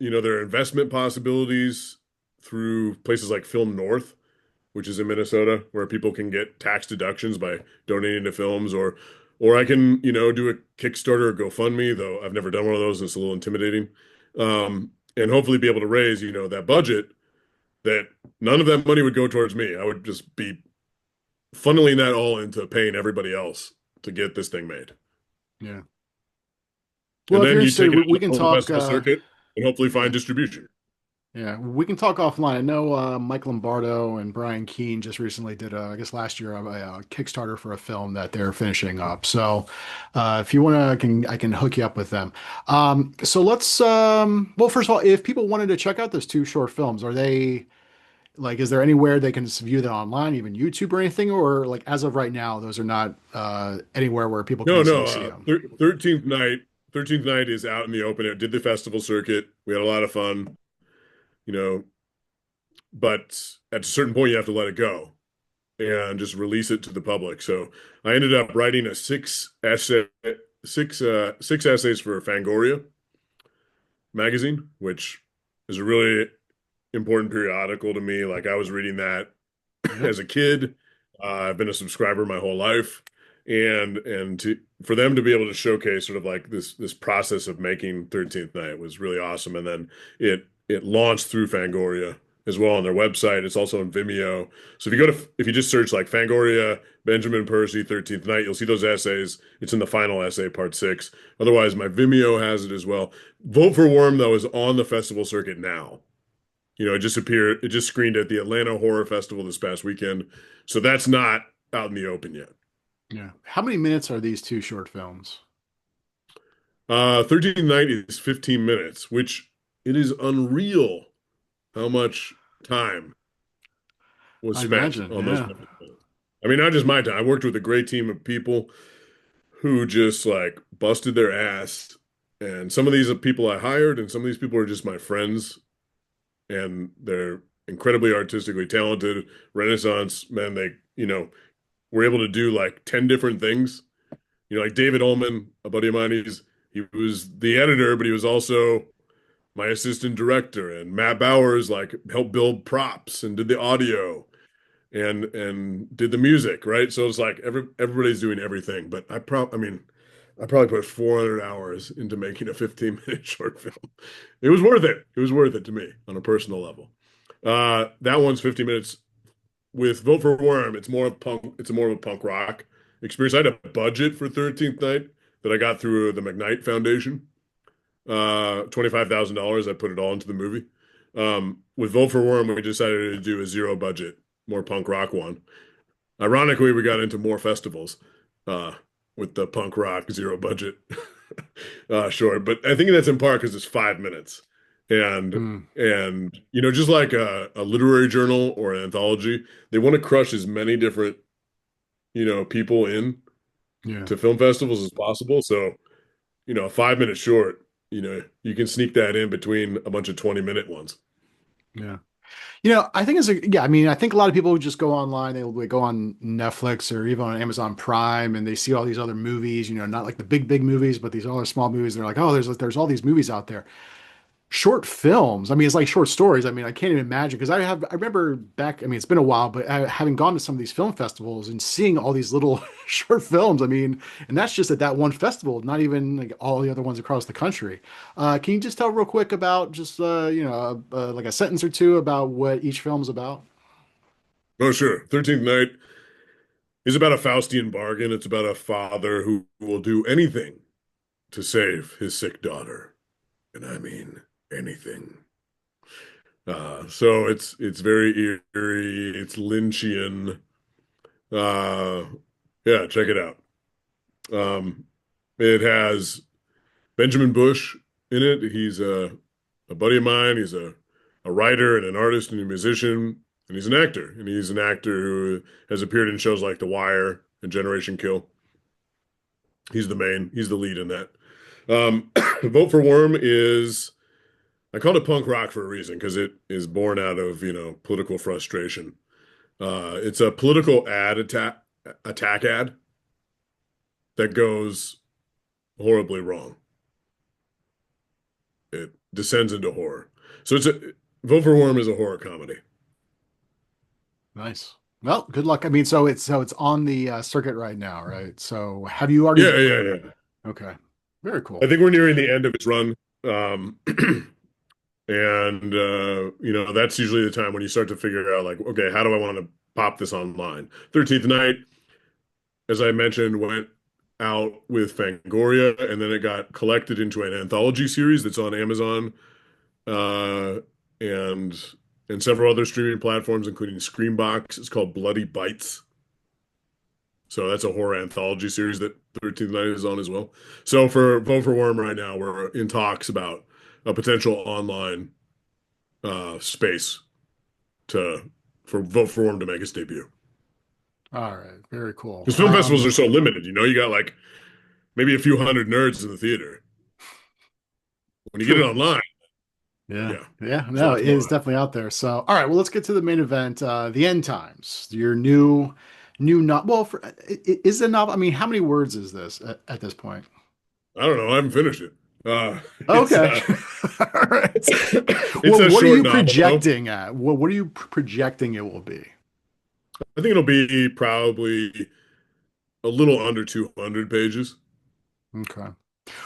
[SPEAKER 2] there are investment possibilities through places like Film North, which is in Minnesota, where people can get tax deductions by donating to films, or I can, do a Kickstarter or GoFundMe, though I've never done one of those, and it's a little intimidating. And hopefully be able to raise, that budget, that none of that money would go towards me. I would just be funneling that all into paying everybody else to get this thing made.
[SPEAKER 1] Yeah. Well,
[SPEAKER 2] And
[SPEAKER 1] if you're
[SPEAKER 2] then you
[SPEAKER 1] interested,
[SPEAKER 2] take it
[SPEAKER 1] we
[SPEAKER 2] to
[SPEAKER 1] can
[SPEAKER 2] the film
[SPEAKER 1] talk.
[SPEAKER 2] festival circuit and hopefully find
[SPEAKER 1] Yeah.
[SPEAKER 2] distribution.
[SPEAKER 1] Yeah, we can talk offline. I know Mike Lombardo and Brian Keene just recently did, I guess last year, a Kickstarter for a film that they're finishing up. So if you want to, I can hook you up with them. So let's, well, first of all, if people wanted to check out those two short films, are they like, is there anywhere they can just view them online, even YouTube or anything? Or like as of right now, those are not anywhere where people can
[SPEAKER 2] No,
[SPEAKER 1] easily
[SPEAKER 2] no,
[SPEAKER 1] see them?
[SPEAKER 2] 13th night is out in the open. It did the festival circuit. We had a lot of fun, you know, but at a certain point you have to let it go and just release it to the public. So I ended up writing a six essays for Fangoria magazine, which is a really important periodical to me. Like I was reading that
[SPEAKER 1] Yep.
[SPEAKER 2] as a kid. I've been a subscriber my whole life, and for them to be able to showcase sort of like this process of making 13th Night was really awesome. And then it launched through Fangoria as well on their website. It's also on Vimeo. So if you just search like Fangoria, Benjamin Percy, 13th Night, you'll see those essays. It's in the final essay, part 6. Otherwise, my Vimeo has it as well. Vote for Worm, though, is on the festival circuit now. It just appeared, it just screened at the Atlanta Horror Festival this past weekend. So that's not out in the open yet.
[SPEAKER 1] Yeah. How many minutes are these two short films?
[SPEAKER 2] 13th Night is 15 minutes, which it is unreal how much time was
[SPEAKER 1] I
[SPEAKER 2] spent
[SPEAKER 1] imagine.
[SPEAKER 2] on those
[SPEAKER 1] Yeah.
[SPEAKER 2] 15 minutes. I mean, not just my time. I worked with a great team of people who just like busted their ass. And some of these are people I hired, and some of these people are just my friends, and they're incredibly artistically talented, Renaissance men. They, were able to do like 10 different things. Like David Ullman, a buddy of mine, he was the editor, but he was also my assistant director. And Matt Bowers like helped build props and did the audio and did the music, right? So it's like everybody's doing everything. But I probably put 400 hours into making a 15-minute short film. It was worth it. It was worth it to me on a personal level. That one's 50 minutes. With Vote for Worm, it's more of punk. It's more of a punk rock experience. I had a budget for 13th Night that I got through the McKnight Foundation. $25,000. I put it all into the movie. With Vote for Worm, we decided to do a zero budget, more punk rock one. Ironically, we got into more festivals with the punk rock zero budget. short, but I think that's in part because it's 5 minutes. And
[SPEAKER 1] Hmm.
[SPEAKER 2] just like a literary journal or an anthology, they want to crush as many different, people in
[SPEAKER 1] Yeah.
[SPEAKER 2] to film festivals as possible. So, a 5 minute short, you can sneak that in between a bunch of 20-minute ones.
[SPEAKER 1] Yeah. I think yeah, I mean, I think a lot of people just go online, they go on Netflix or even on Amazon Prime and they see all these other movies, not like the big movies, but these other small movies. They're like, oh, there's all these movies out there. Short films. I mean, it's like short stories. I mean, I can't even imagine because I remember back, I mean, it's been a while, but having gone to some of these film festivals and seeing all these little short films, I mean, and that's just at that one festival, not even like all the other ones across the country. Can you just tell real quick about just, like a sentence or two about what each film's about?
[SPEAKER 2] Oh, sure. 13th Night is about a Faustian bargain. It's about a father who will do anything to save his sick daughter. And I mean anything. So it's very eerie. It's Lynchian. Uh, yeah, check it out. Um, it has Benjamin Bush in it. He's a buddy of mine. He's a writer and an artist and a musician, and he's an actor. And he's an actor who has appeared in shows like The Wire and Generation Kill. He's the lead in that. Vote for Worm is, I called it punk rock for a reason because it is born out of, political frustration. It's a political attack ad that goes horribly wrong. It descends into horror. So Vote for Worm is a horror comedy.
[SPEAKER 1] Nice. Well, good luck. I mean, so it's on the circuit right now, right? So have you already?
[SPEAKER 2] Yeah, yeah, yeah.
[SPEAKER 1] Okay, very
[SPEAKER 2] I
[SPEAKER 1] cool.
[SPEAKER 2] think we're nearing the end of its run. And that's usually the time when you start to figure out like, okay, how do I want to pop this online? 13th Night, as I mentioned, went out with Fangoria, and then it got collected into an anthology series that's on Amazon, uh, and several other streaming platforms, including Screambox. It's called Bloody Bites. So that's a horror anthology series that 13th Night is on as well. So for Vote for Worm right now, we're in talks about a potential online space to for Vote for Worm to make its debut.
[SPEAKER 1] All right, very cool.
[SPEAKER 2] Because film festivals are so limited, you got like maybe a few hundred nerds in the theater. When you get it
[SPEAKER 1] True.
[SPEAKER 2] online,
[SPEAKER 1] Yeah,
[SPEAKER 2] yeah,
[SPEAKER 1] yeah,
[SPEAKER 2] there's
[SPEAKER 1] no,
[SPEAKER 2] lots
[SPEAKER 1] it
[SPEAKER 2] going
[SPEAKER 1] is
[SPEAKER 2] on.
[SPEAKER 1] definitely out there. So, all right, well, let's get to the main event, the end times. Your new novel. Well, is the novel? I mean, how many words is this at this point?
[SPEAKER 2] I don't know. I haven't finished it. It's
[SPEAKER 1] Okay, all right.
[SPEAKER 2] it's
[SPEAKER 1] Well,
[SPEAKER 2] a
[SPEAKER 1] what are
[SPEAKER 2] short
[SPEAKER 1] you
[SPEAKER 2] novel though.
[SPEAKER 1] projecting at? What are you projecting it will be?
[SPEAKER 2] I think it'll be probably a little under 200 pages.
[SPEAKER 1] Okay.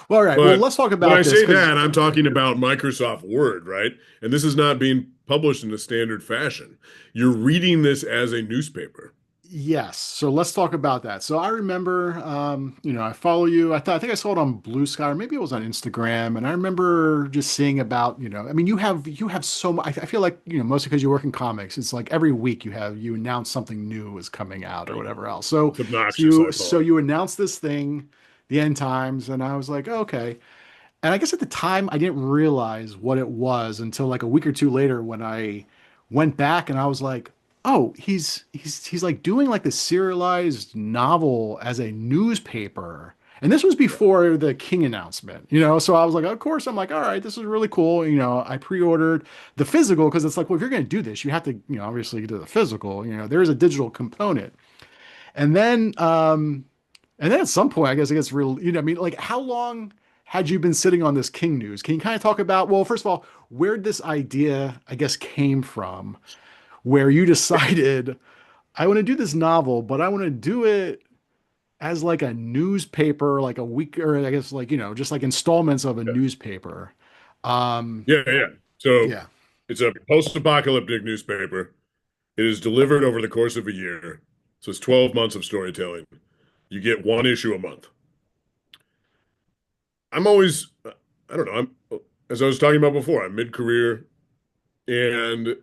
[SPEAKER 1] Well, all right. Well,
[SPEAKER 2] But
[SPEAKER 1] let's talk
[SPEAKER 2] when I
[SPEAKER 1] about this
[SPEAKER 2] say
[SPEAKER 1] because
[SPEAKER 2] that, I'm talking about Microsoft Word, right? And this is not being published in a standard fashion. You're reading this as a newspaper.
[SPEAKER 1] yes. So let's talk about that. So I remember, I follow you. I think I saw it on Blue Sky, or maybe it was on Instagram, and I remember just seeing about, I mean, you have so much. I feel like, mostly because you work in comics, it's like every week you announce something new is coming out or whatever else. So
[SPEAKER 2] It's obnoxious,
[SPEAKER 1] you
[SPEAKER 2] I
[SPEAKER 1] so
[SPEAKER 2] call it.
[SPEAKER 1] you announce this thing, the end times, and I was like, oh, okay. And I guess at the time I didn't realize what it was until like a week or two later when I went back and I was like, oh, he's like doing like the serialized novel as a newspaper. And this was
[SPEAKER 2] Yeah.
[SPEAKER 1] before the King announcement, So I was like, of course, I'm like, all right, this is really cool. I pre-ordered the physical because it's like, well, if you're going to do this, you have to, obviously do the physical. There is a digital component. And then, at some point, I guess it gets real. I mean, like, how long had you been sitting on this King news? Can you kind of talk about, well, first of all, where this idea, I guess, came from, where you decided, I want to do this novel, but I want to do it as like a newspaper, like a week, or I guess, like, just like installments of a
[SPEAKER 2] Yeah.
[SPEAKER 1] newspaper. Um,
[SPEAKER 2] Yeah, yeah. So
[SPEAKER 1] yeah.
[SPEAKER 2] it's a post-apocalyptic newspaper. It is delivered over the course of a year. So it's 12 months of storytelling. You get one issue a month. I'm always, I don't know, as I was talking about before, I'm mid-career and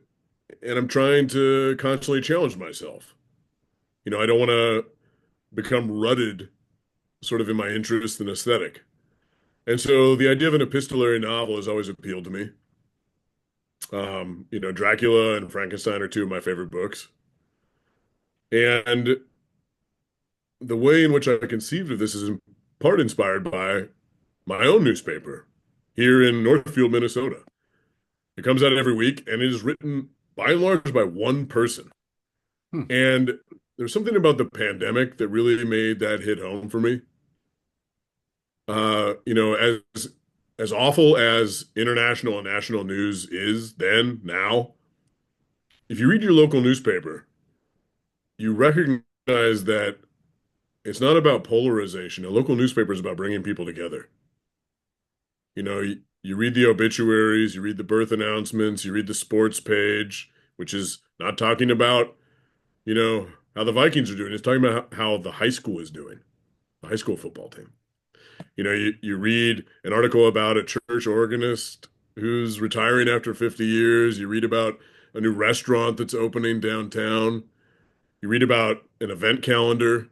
[SPEAKER 2] I'm trying to constantly challenge myself. I don't want to become rutted sort of in my interest and aesthetic. And so the idea of an epistolary novel has always appealed to me. Dracula and Frankenstein are two of my favorite books. And the way in which I conceived of this is in part inspired by my own newspaper here in Northfield, Minnesota. It comes out every week and it is written by and large by one person.
[SPEAKER 1] Hmm.
[SPEAKER 2] And there's something about the pandemic that really made that hit home for me. As awful as international and national news is then, now, if you read your local newspaper, you recognize that it's not about polarization. A local newspaper is about bringing people together. You read the obituaries, you read the birth announcements, you read the sports page, which is not talking about, how the Vikings are doing. It's talking about how the high school is doing, the high school football team. You read an article about a church organist who's retiring after 50 years. You read about a new restaurant that's opening downtown. You read about an event calendar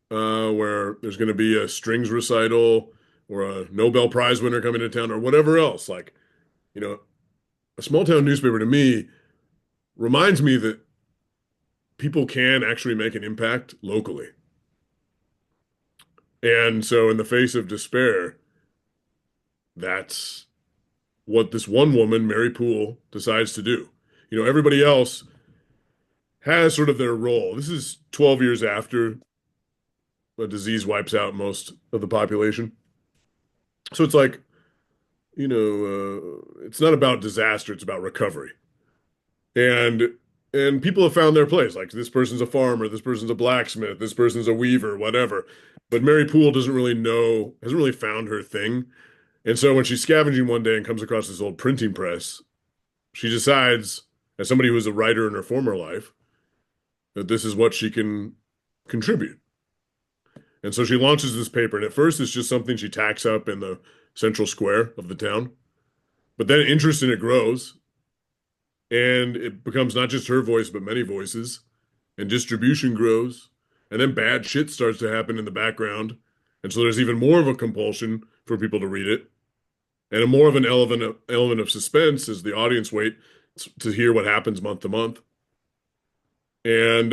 [SPEAKER 2] where there's going to be a strings recital or a Nobel Prize winner coming to town or whatever else. Like, you know, a small town newspaper to me reminds me that people can actually make an impact locally. And so in the face of despair, that's what this one woman, Mary Poole, decides to do. Everybody else has sort of their role. This is 12 years after a disease wipes out most of the population. So it's like, it's not about disaster, it's about recovery. And and people have found their place. Like this person's a farmer, this person's a blacksmith, this person's a weaver, whatever. But Mary Poole doesn't really know, hasn't really found her thing. And so when she's scavenging one day and comes across this old printing press, she decides, as somebody who was a writer in her former life, that this is what she can contribute. And so she launches this paper. And at first, it's just something she tacks up in the central square of the town. But then interest in it grows. And it becomes not just her voice, but many voices. And distribution grows. And then bad shit starts to happen in the background. And so there's even more of a compulsion for people to read it. And a more of an element of suspense as the audience wait to hear what happens month to month. And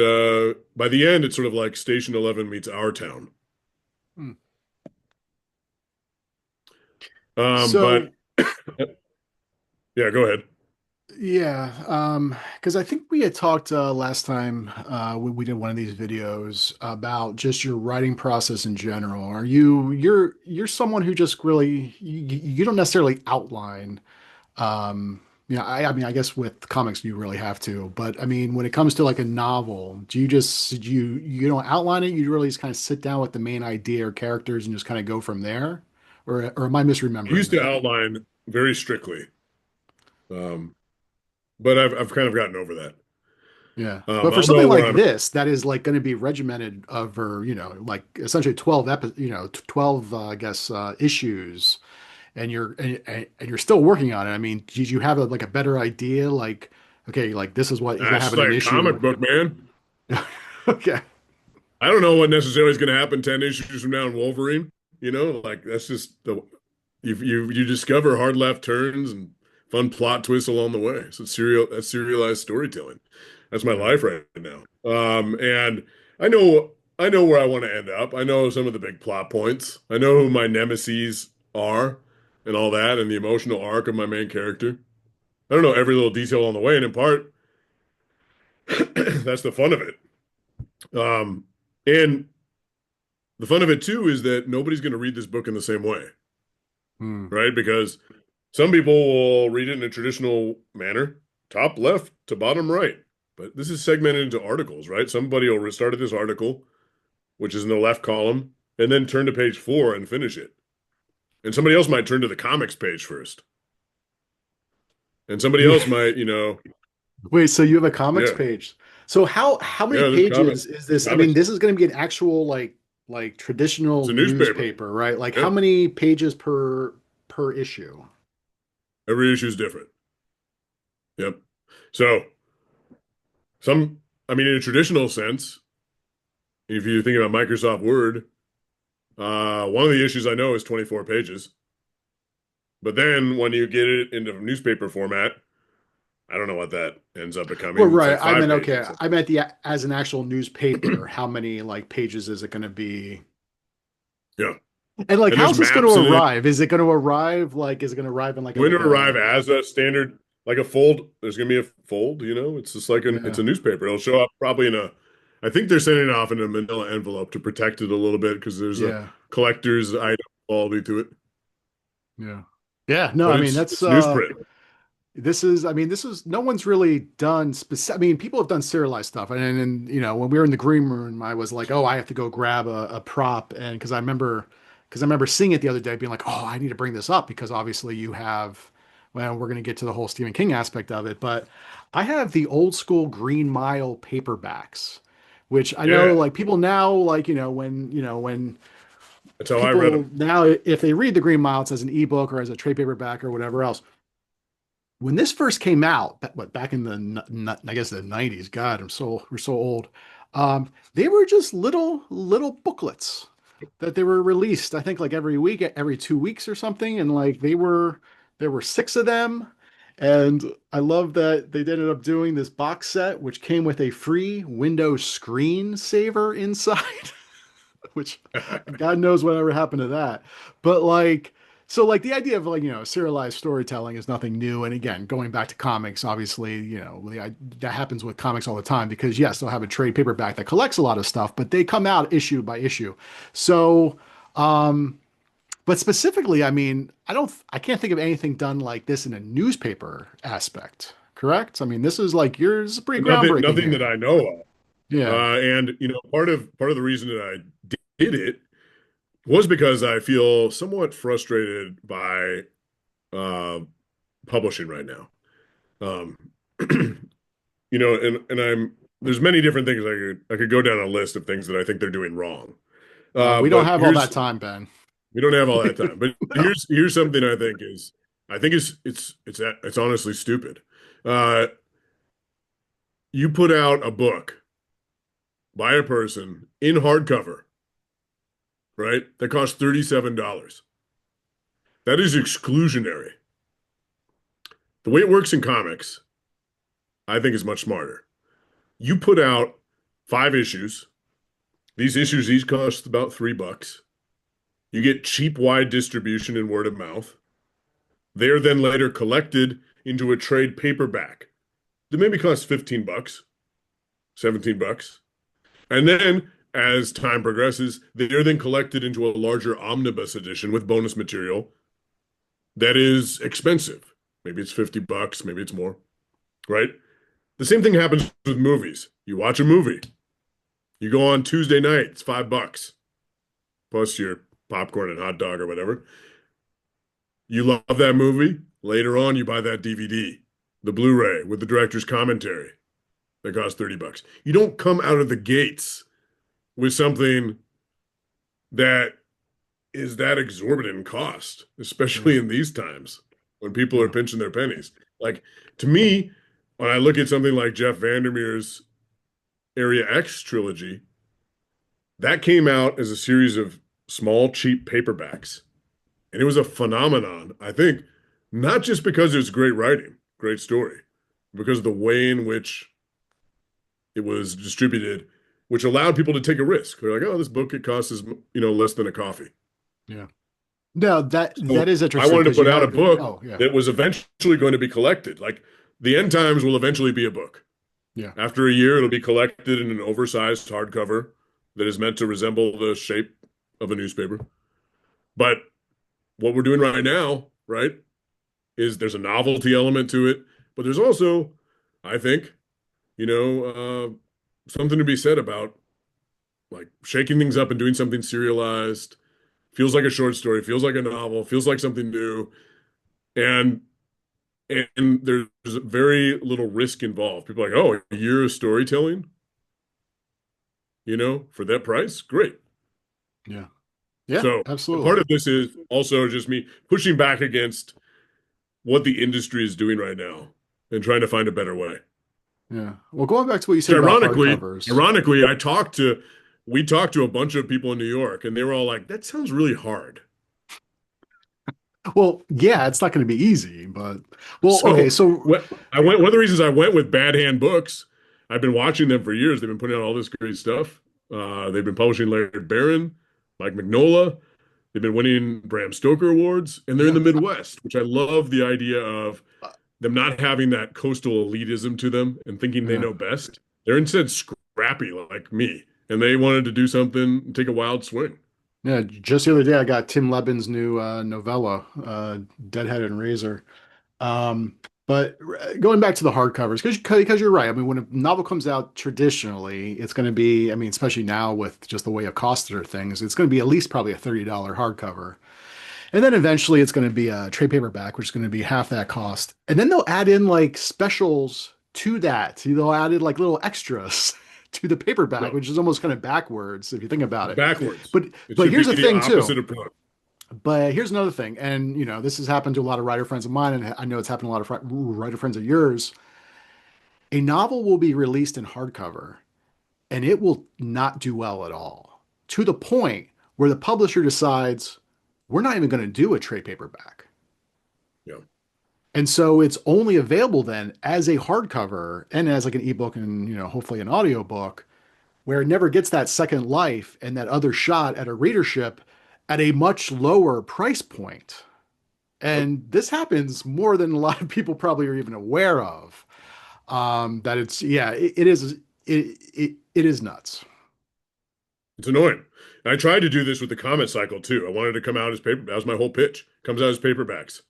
[SPEAKER 2] by the end, it's sort of like Station 11 meets Our Town.
[SPEAKER 1] Hmm.
[SPEAKER 2] But
[SPEAKER 1] So
[SPEAKER 2] yeah, go ahead.
[SPEAKER 1] yeah, because I think we had talked last time when we did one of these videos about just your writing process in general. You're someone who just really you don't necessarily outline. I mean, I guess with comics you really have to, but I mean, when it comes to like a novel, do you just you don't outline it? You really just kind of sit down with the main idea or characters and just kind of go from there, or am I
[SPEAKER 2] I
[SPEAKER 1] misremembering
[SPEAKER 2] used to
[SPEAKER 1] that?
[SPEAKER 2] outline very strictly, um, but I've kind of gotten over that.
[SPEAKER 1] Yeah. But for
[SPEAKER 2] I'll know
[SPEAKER 1] something
[SPEAKER 2] where
[SPEAKER 1] like
[SPEAKER 2] I'm.
[SPEAKER 1] this, that is like going to be regimented over, like essentially 12 12, I guess, issues, and you're still working on it. I mean, did you have like a better idea? Like, okay, like this is what is going to
[SPEAKER 2] It's just
[SPEAKER 1] happen in
[SPEAKER 2] like
[SPEAKER 1] an
[SPEAKER 2] a
[SPEAKER 1] issue.
[SPEAKER 2] comic book, man.
[SPEAKER 1] Okay.
[SPEAKER 2] I don't know what necessarily is going to happen 10 issues from now in Wolverine. Like that's just the you discover hard left turns and fun plot twists along the way. So that's serialized storytelling. That's my
[SPEAKER 1] Yeah.
[SPEAKER 2] life right now. And I know where I want to end up. I know some of the big plot points. I know who my nemeses are and all that, and the emotional arc of my main character. I don't know every little detail on the way, and in part, that's the fun of it. Um, and the fun of it too is that nobody's going to read this book in the same way,
[SPEAKER 1] Hmm.
[SPEAKER 2] right? Because some people will read it in a traditional manner, top left to bottom right. But this is segmented into articles, right? Somebody will start at this article, which is in the left column, and then turn to page 4 and finish it. And somebody else might turn to the comics page first. And somebody
[SPEAKER 1] You
[SPEAKER 2] else might,
[SPEAKER 1] wait, so you have a comics
[SPEAKER 2] yeah,
[SPEAKER 1] page. So how many
[SPEAKER 2] yeah, there's
[SPEAKER 1] pages is this? I mean,
[SPEAKER 2] comics.
[SPEAKER 1] this is going to be an actual like
[SPEAKER 2] It's
[SPEAKER 1] traditional
[SPEAKER 2] a newspaper.
[SPEAKER 1] newspaper, right? Like how
[SPEAKER 2] Yeah,
[SPEAKER 1] many pages per issue?
[SPEAKER 2] every issue is different. Yep. So I mean, in a traditional sense, if you think about Microsoft Word, One of the issues I know is 24 pages. But then when you get it into newspaper format, I don't know what that ends up
[SPEAKER 1] Well,
[SPEAKER 2] becoming. It's
[SPEAKER 1] right.
[SPEAKER 2] like
[SPEAKER 1] I
[SPEAKER 2] five
[SPEAKER 1] meant okay.
[SPEAKER 2] pages.
[SPEAKER 1] I meant the as an actual newspaper. How many like pages is it going to be?
[SPEAKER 2] Yeah.
[SPEAKER 1] And like,
[SPEAKER 2] And there's
[SPEAKER 1] how's this going to
[SPEAKER 2] maps in it.
[SPEAKER 1] arrive? Is it going to arrive like? Is it going to arrive in
[SPEAKER 2] Going to arrive as a standard, like a fold. There's going to be a fold, It's just like it's
[SPEAKER 1] yeah,
[SPEAKER 2] a newspaper. It'll show up probably I think they're sending it off in a manila envelope to protect it a little bit because there's a
[SPEAKER 1] yeah,
[SPEAKER 2] collector's item quality to it.
[SPEAKER 1] yeah, yeah? No,
[SPEAKER 2] But
[SPEAKER 1] I mean that's
[SPEAKER 2] it's newsprint.
[SPEAKER 1] this is, I mean, this is, no one's really done specific. I mean, people have done serialized stuff. And, when we were in the green room, I was like, oh, I have to go grab a prop. And because I remember seeing it the other day, being like, oh, I need to bring this up because obviously well, we're going to get to the whole Stephen King aspect of it. But I have the old school Green Mile paperbacks, which I know
[SPEAKER 2] Yeah,
[SPEAKER 1] like people now, like, when
[SPEAKER 2] that's how I read
[SPEAKER 1] people
[SPEAKER 2] them.
[SPEAKER 1] now, if they read the Green Mile, it's as an ebook or as a trade paperback or whatever else when this first came out, back in I guess the 90s. God, we're so old. They were just little booklets that they were released. I think like every week, every 2 weeks or something, and like there were six of them. And I love that they ended up doing this box set, which came with a free Windows screensaver inside. Which God knows whatever happened to that. But like, so like the idea of like, serialized storytelling is nothing new. And again, going back to comics, obviously, that happens with comics all the time because yes, they'll have a trade paperback that collects a lot of stuff, but they come out issue by issue. So, but specifically, I mean, I can't think of anything done like this in a newspaper aspect, correct? I mean, this is like yours is pretty groundbreaking
[SPEAKER 2] Nothing that
[SPEAKER 1] here.
[SPEAKER 2] I know of.
[SPEAKER 1] Yeah.
[SPEAKER 2] And part of the reason that I did it was because I feel somewhat frustrated by uh, publishing right now. Um, and I'm there's many different things I could go down a list of things that I think they're doing wrong.
[SPEAKER 1] We don't
[SPEAKER 2] But
[SPEAKER 1] have all that
[SPEAKER 2] here's
[SPEAKER 1] time, Ben.
[SPEAKER 2] we don't have all that time. But
[SPEAKER 1] No.
[SPEAKER 2] here's something I think it's honestly stupid. Uh, you put out a book by a person in hardcover, right? That costs $37. That is exclusionary. The way it works in comics, I think is much smarter. You put out 5 issues. These issues each cost about $3. You get cheap wide distribution and word of mouth. They are then later collected into a trade paperback that maybe costs $15, $17. And then as time progresses, they are then collected into a larger omnibus edition with bonus material that is expensive. Maybe it's $50, maybe it's more, right? The same thing happens with movies. You watch a movie, you go on Tuesday night, it's $5 plus your popcorn and hot dog or whatever. You love that movie. Later on, you buy that DVD, the Blu-ray with the director's commentary that costs $30. You don't come out of the gates with something that is that exorbitant in cost, especially
[SPEAKER 1] Yeah.
[SPEAKER 2] in these times when people are
[SPEAKER 1] Yeah.
[SPEAKER 2] pinching their pennies. Like to me, when I look at something like Jeff Vandermeer's Area X trilogy, that came out as a series of small, cheap paperbacks. And it was a phenomenon, I think, not just because it's great writing, great story, because of the way in which it was distributed, which allowed people to take a risk. They're like, oh, this book, it costs less than a coffee.
[SPEAKER 1] Yeah. No, that
[SPEAKER 2] So
[SPEAKER 1] is
[SPEAKER 2] I
[SPEAKER 1] interesting
[SPEAKER 2] wanted to
[SPEAKER 1] because
[SPEAKER 2] put
[SPEAKER 1] you
[SPEAKER 2] out a
[SPEAKER 1] have,
[SPEAKER 2] book
[SPEAKER 1] oh yeah,
[SPEAKER 2] that was eventually going to be collected. Like the end times will eventually be a book.
[SPEAKER 1] yeah,
[SPEAKER 2] After a year, it'll be collected in an oversized hardcover that is meant to resemble the shape of a newspaper. But what we're doing right now, right, is there's a novelty element to it, but there's also, I think, you know, something to be said about like shaking things up and doing something serialized. Feels like a short story, feels like a novel, feels like something new, and and there's very little risk involved. People are like, oh, a year of storytelling, for that price, great.
[SPEAKER 1] yeah, yeah,
[SPEAKER 2] So part
[SPEAKER 1] absolutely.
[SPEAKER 2] of this is also just me pushing back against what the industry is doing right now and trying to find a better way.
[SPEAKER 1] Yeah. Well, going back to what you said
[SPEAKER 2] Which
[SPEAKER 1] about
[SPEAKER 2] ironically,
[SPEAKER 1] hardcovers.
[SPEAKER 2] ironically, I talked to we talked to a bunch of people in New York, and they were all like, "That sounds really hard."
[SPEAKER 1] Well, yeah, it's not going to be easy, but well, okay,
[SPEAKER 2] So
[SPEAKER 1] so
[SPEAKER 2] what I went, one of the reasons I went with Bad Hand Books, I've been watching them for years. They've been putting out all this great stuff. They've been publishing Larry Barron, Mike Mignola. They've been winning Bram Stoker awards, and they're in
[SPEAKER 1] yeah.
[SPEAKER 2] the Midwest, which I love the idea of them not having that coastal elitism to them and thinking they
[SPEAKER 1] Yeah.
[SPEAKER 2] know best. They're instead scrappy like me, and they wanted to do something, take a wild swing.
[SPEAKER 1] Yeah, just the other day I got Tim Lebbin's new novella, Deadhead and Razor. Um, but going back to the hardcovers, because you're right. I mean, when a novel comes out traditionally, it's going to be, I mean, especially now with just the way of cost are things, it's going to be at least probably a $30 hardcover. And then eventually it's going to be a trade paperback, which is going to be half that cost. And then they'll add in like specials to that. They'll add in like little extras to the paperback,
[SPEAKER 2] No,
[SPEAKER 1] which is almost kind of backwards if you think about it.
[SPEAKER 2] backwards.
[SPEAKER 1] But
[SPEAKER 2] It
[SPEAKER 1] but
[SPEAKER 2] should be
[SPEAKER 1] here's the
[SPEAKER 2] the
[SPEAKER 1] thing too.
[SPEAKER 2] opposite approach.
[SPEAKER 1] But here's another thing, and this has happened to a lot of writer friends of mine, and I know it's happened to a lot of writer friends of yours. A novel will be released in hardcover, and it will not do well at all, to the point where the publisher decides we're not even going to do a trade paperback.
[SPEAKER 2] Yeah.
[SPEAKER 1] And so it's only available then as a hardcover and as like an ebook and hopefully an audiobook where it never gets that second life and that other shot at a readership at a much lower price point.
[SPEAKER 2] Yep.
[SPEAKER 1] And this happens more than a lot of people probably are even aware of. That it's yeah, it is it is nuts.
[SPEAKER 2] It's annoying. I tried to do this with the Comet Cycle too. I wanted to come out as paper. That was my whole pitch. Comes out as paperbacks.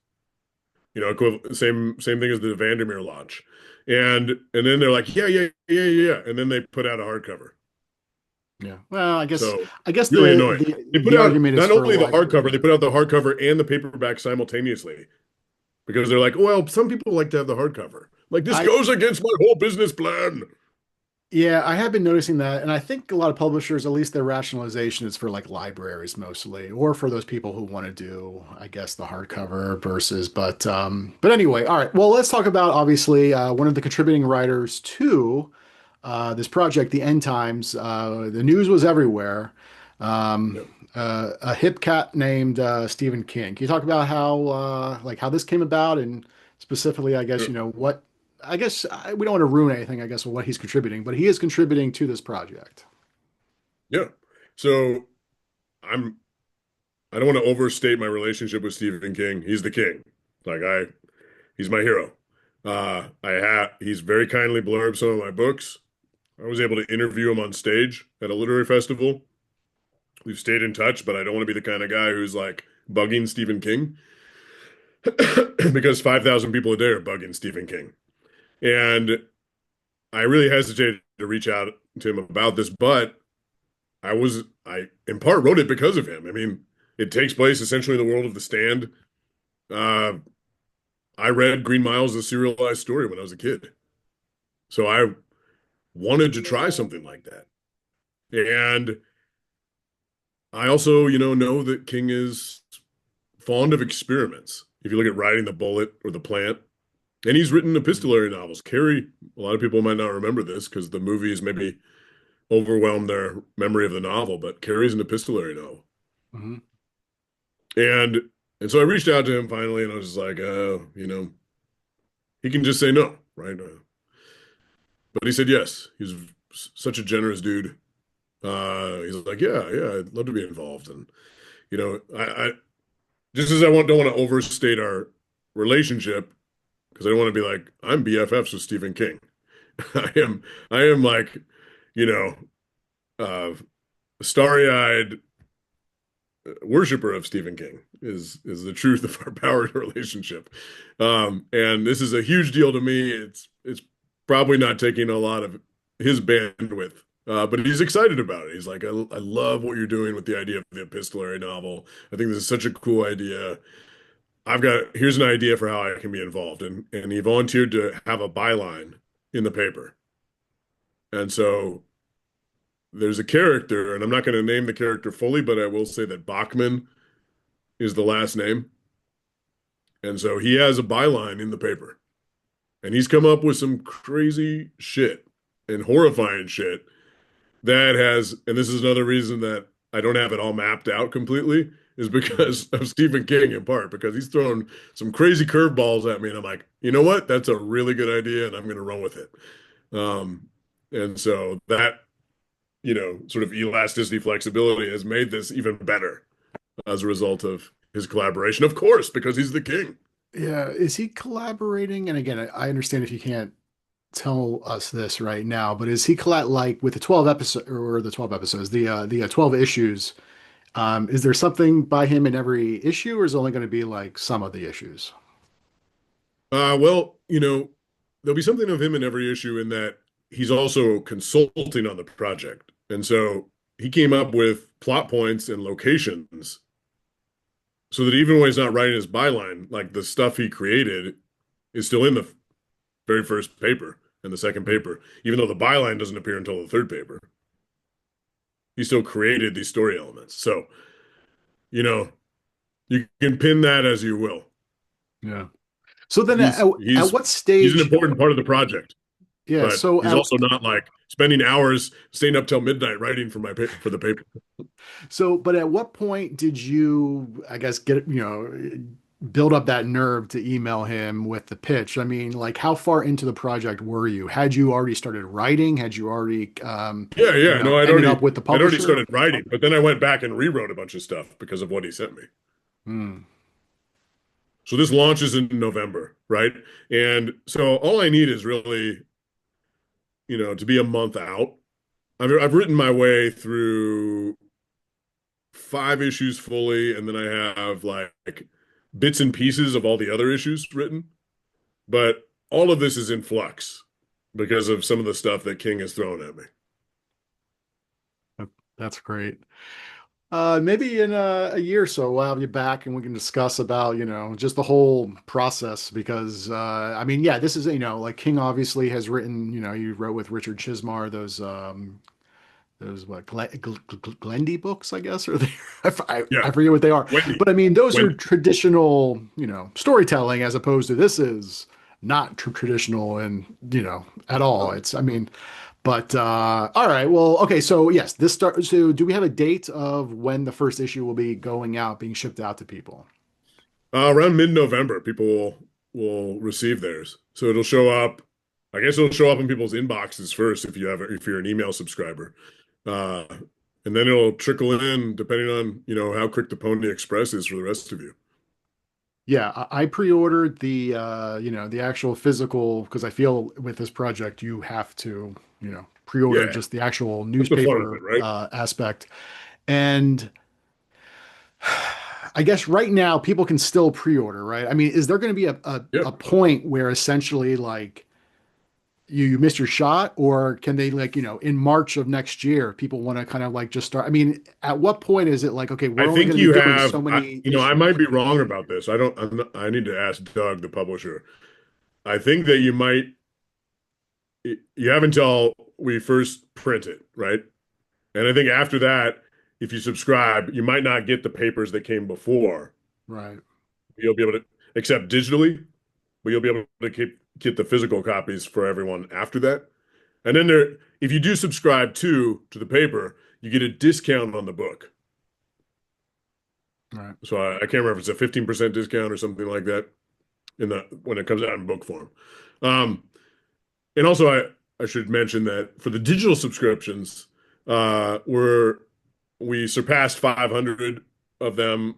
[SPEAKER 2] Same thing as the Vandermeer launch. And then they're like, yeah, yeah, yeah, yeah, yeah. And then they put out a hardcover.
[SPEAKER 1] Yeah. Well, I guess
[SPEAKER 2] So
[SPEAKER 1] I guess
[SPEAKER 2] really
[SPEAKER 1] the
[SPEAKER 2] annoying.
[SPEAKER 1] the
[SPEAKER 2] They put
[SPEAKER 1] the
[SPEAKER 2] out
[SPEAKER 1] argument is
[SPEAKER 2] not
[SPEAKER 1] for
[SPEAKER 2] only the
[SPEAKER 1] like
[SPEAKER 2] hardcover, they put out the hardcover and the paperback simultaneously because they're like, well, some people like to have the hardcover. Like this
[SPEAKER 1] I
[SPEAKER 2] goes against my whole business plan.
[SPEAKER 1] yeah, I have been noticing that, and I think a lot of publishers, at least their rationalization is for like libraries mostly, or for those people who want to do, I guess, the hardcover versus. But anyway, all right. Well, let's talk about obviously one of the contributing writers to this project, the End Times. The news was everywhere. Um,
[SPEAKER 2] Yeah,
[SPEAKER 1] a hip cat named Stephen King. Can you talk about how like how this came about, and specifically, I guess,
[SPEAKER 2] sure.
[SPEAKER 1] what I guess we don't want to ruin anything, I guess, with what he's contributing, but he is contributing to this project.
[SPEAKER 2] Yeah. So I'm I don't want to overstate my relationship with Stephen King. He's the king. Like he's my hero. He's very kindly blurbed some of my books. I was able to interview him on stage at a literary festival. We've stayed in touch, but I don't want to be the kind of guy who's like bugging Stephen King because 5,000 people a day are bugging Stephen King. And I really hesitated to reach out to him about this, but I in part wrote it because of him. I mean, it takes place essentially in the world of The Stand. Uh, I read Green Mile as a serialized story when I was a kid. So I wanted to try something like that. And I also, know that King is fond of experiments. If you look at Riding the Bullet or The Plant, and he's written epistolary novels. Carrie, a lot of people might not remember this because the movies maybe overwhelmed their memory of the novel, but Carrie's an epistolary novel.
[SPEAKER 1] Mm-hmm.
[SPEAKER 2] And so I reached out to him finally, and I was just like, he can just say no, right? But he said yes. He's such a generous dude. He's like, yeah, yeah, I'd love to be involved. And I just as don't want to overstate our relationship because I don't want to be like I'm BFFs with Stephen King. I am, I am like, you know, uh, starry-eyed worshiper of Stephen King is the truth of our power relationship. And this is a huge deal to me. It's probably not taking a lot of his bandwidth. But he's excited about it. He's like, I love what you're doing with the idea of the epistolary novel. I think this is such a cool idea. Here's an idea for how I can be involved. And he volunteered to have a byline in the paper. And so there's a character, and I'm not going to name the character fully, but I will say that Bachman is the last name. And so he has a byline in the paper. And he's come up with some crazy shit and horrifying shit that has, and this is another reason that I don't have it all mapped out completely, is because of Stephen King in part, because he's thrown some crazy curveballs at me, and I'm like, you know what? That's a really good idea, and I'm going to run with it. Um, and so that, sort of elasticity, flexibility has made this even better as a result of his collaboration, of course, because he's the king.
[SPEAKER 1] Yeah, is he collaborating? And again, I understand if you can't tell us this right now, but is he like with the 12 episode or the 12 episodes, the 12 issues? Is there something by him in every issue, or is it only going to be like some of the issues?
[SPEAKER 2] Well, there'll be something of him in every issue in that he's also consulting on the project. And so he came up with plot points and locations so that even when he's not writing his byline, like the stuff he created is still in the very first paper and the second paper, even though the byline doesn't appear until the third paper. He still created these story elements. So, you know, you can pin that as you will.
[SPEAKER 1] Yeah. So then
[SPEAKER 2] He's
[SPEAKER 1] at
[SPEAKER 2] he's
[SPEAKER 1] what
[SPEAKER 2] he's an
[SPEAKER 1] stage?
[SPEAKER 2] important part of the project,
[SPEAKER 1] Yeah.
[SPEAKER 2] but
[SPEAKER 1] So
[SPEAKER 2] he's also not like spending hours staying up till midnight writing for for the paper.
[SPEAKER 1] but at what point did you, I guess, build up that nerve to email him with the pitch? I mean, like, how far into the project were you? Had you already started writing? Had you already,
[SPEAKER 2] Yeah, yeah. No,
[SPEAKER 1] ended up with the
[SPEAKER 2] I'd already
[SPEAKER 1] publisher?
[SPEAKER 2] started writing, but then I went back and rewrote a bunch of stuff because of what he sent me.
[SPEAKER 1] Hmm.
[SPEAKER 2] So this launches in November, right? And so all I need is really, to be a month out. I've written my way through five issues fully, and then I have like bits and pieces of all the other issues written. But all of this is in flux because of some of the stuff that King has thrown at me.
[SPEAKER 1] That's great. Maybe in a year or so, we'll have you back and we can discuss about, just the whole process because, I mean, yeah, this is, like King obviously has written, you wrote with Richard Chismar, those what, Glendy books, I guess, or they,
[SPEAKER 2] Yeah,
[SPEAKER 1] I forget what they are.
[SPEAKER 2] Wendy,
[SPEAKER 1] But I mean, those are
[SPEAKER 2] Wendy.
[SPEAKER 1] traditional, storytelling as opposed to this is not traditional and, at all. It's, I mean, but all right, well, okay. So yes, this start. So do we have a date of when the first issue will be going out, being shipped out to people?
[SPEAKER 2] Around mid-November, people will receive theirs. So it'll show up. I guess it'll show up in people's inboxes first if you're an email subscriber, uh, and then it'll trickle in depending on how quick the Pony Express is for the rest of you.
[SPEAKER 1] Yeah, I pre-ordered the the actual physical because I feel with this project you have to pre-order
[SPEAKER 2] Yeah,
[SPEAKER 1] just the actual
[SPEAKER 2] that's the fun of it,
[SPEAKER 1] newspaper
[SPEAKER 2] right?
[SPEAKER 1] aspect, and I guess right now people can still pre-order, right? I mean, is there going to be a
[SPEAKER 2] Yep.
[SPEAKER 1] point where essentially like you missed your shot, or can they like in March of next year people want to kind of like just start? I mean, at what point is it like okay,
[SPEAKER 2] I
[SPEAKER 1] we're only
[SPEAKER 2] think
[SPEAKER 1] going to be
[SPEAKER 2] you
[SPEAKER 1] doing so
[SPEAKER 2] have.
[SPEAKER 1] many
[SPEAKER 2] I might
[SPEAKER 1] issues?
[SPEAKER 2] be wrong about this. I don't. I need to ask Doug, the publisher. I think that you might. You have until we first print it, right? And I think after that, if you subscribe, you might not get the papers that came before.
[SPEAKER 1] Right.
[SPEAKER 2] You'll be able to accept digitally, but you'll be able to get the physical copies for everyone after that. And then if you do subscribe to the paper, you get a discount on the book.
[SPEAKER 1] Right.
[SPEAKER 2] So I can't remember if it's a 15% discount or something like that when it comes out in book form. Um, and also I should mention that for the digital subscriptions, we surpassed 500 of them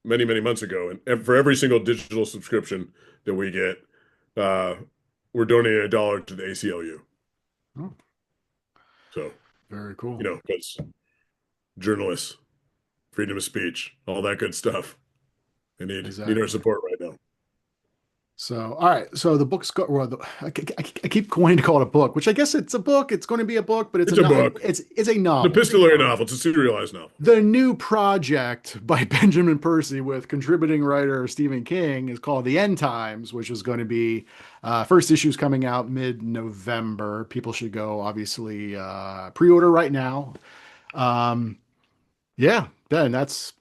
[SPEAKER 2] many, many months ago. And for every single digital subscription that we get, uh, we're donating $1 to the ACLU.
[SPEAKER 1] Oh,
[SPEAKER 2] So,
[SPEAKER 1] very cool.
[SPEAKER 2] because journalists, freedom of speech, all that good stuff. They need our
[SPEAKER 1] Exactly.
[SPEAKER 2] support right now.
[SPEAKER 1] So, all right. So the book's got, well, I keep wanting to call it a book, which I guess it's a book. It's going to be a book, but
[SPEAKER 2] It's a book.
[SPEAKER 1] it's a
[SPEAKER 2] It's a
[SPEAKER 1] novel.
[SPEAKER 2] epistolary novel. It's a serialized novel.
[SPEAKER 1] The new project by Benjamin Percy with contributing writer Stephen King is called The End Times, which is going to be first issue's coming out mid-November. People should go obviously pre-order right now. Um, yeah, Ben, that's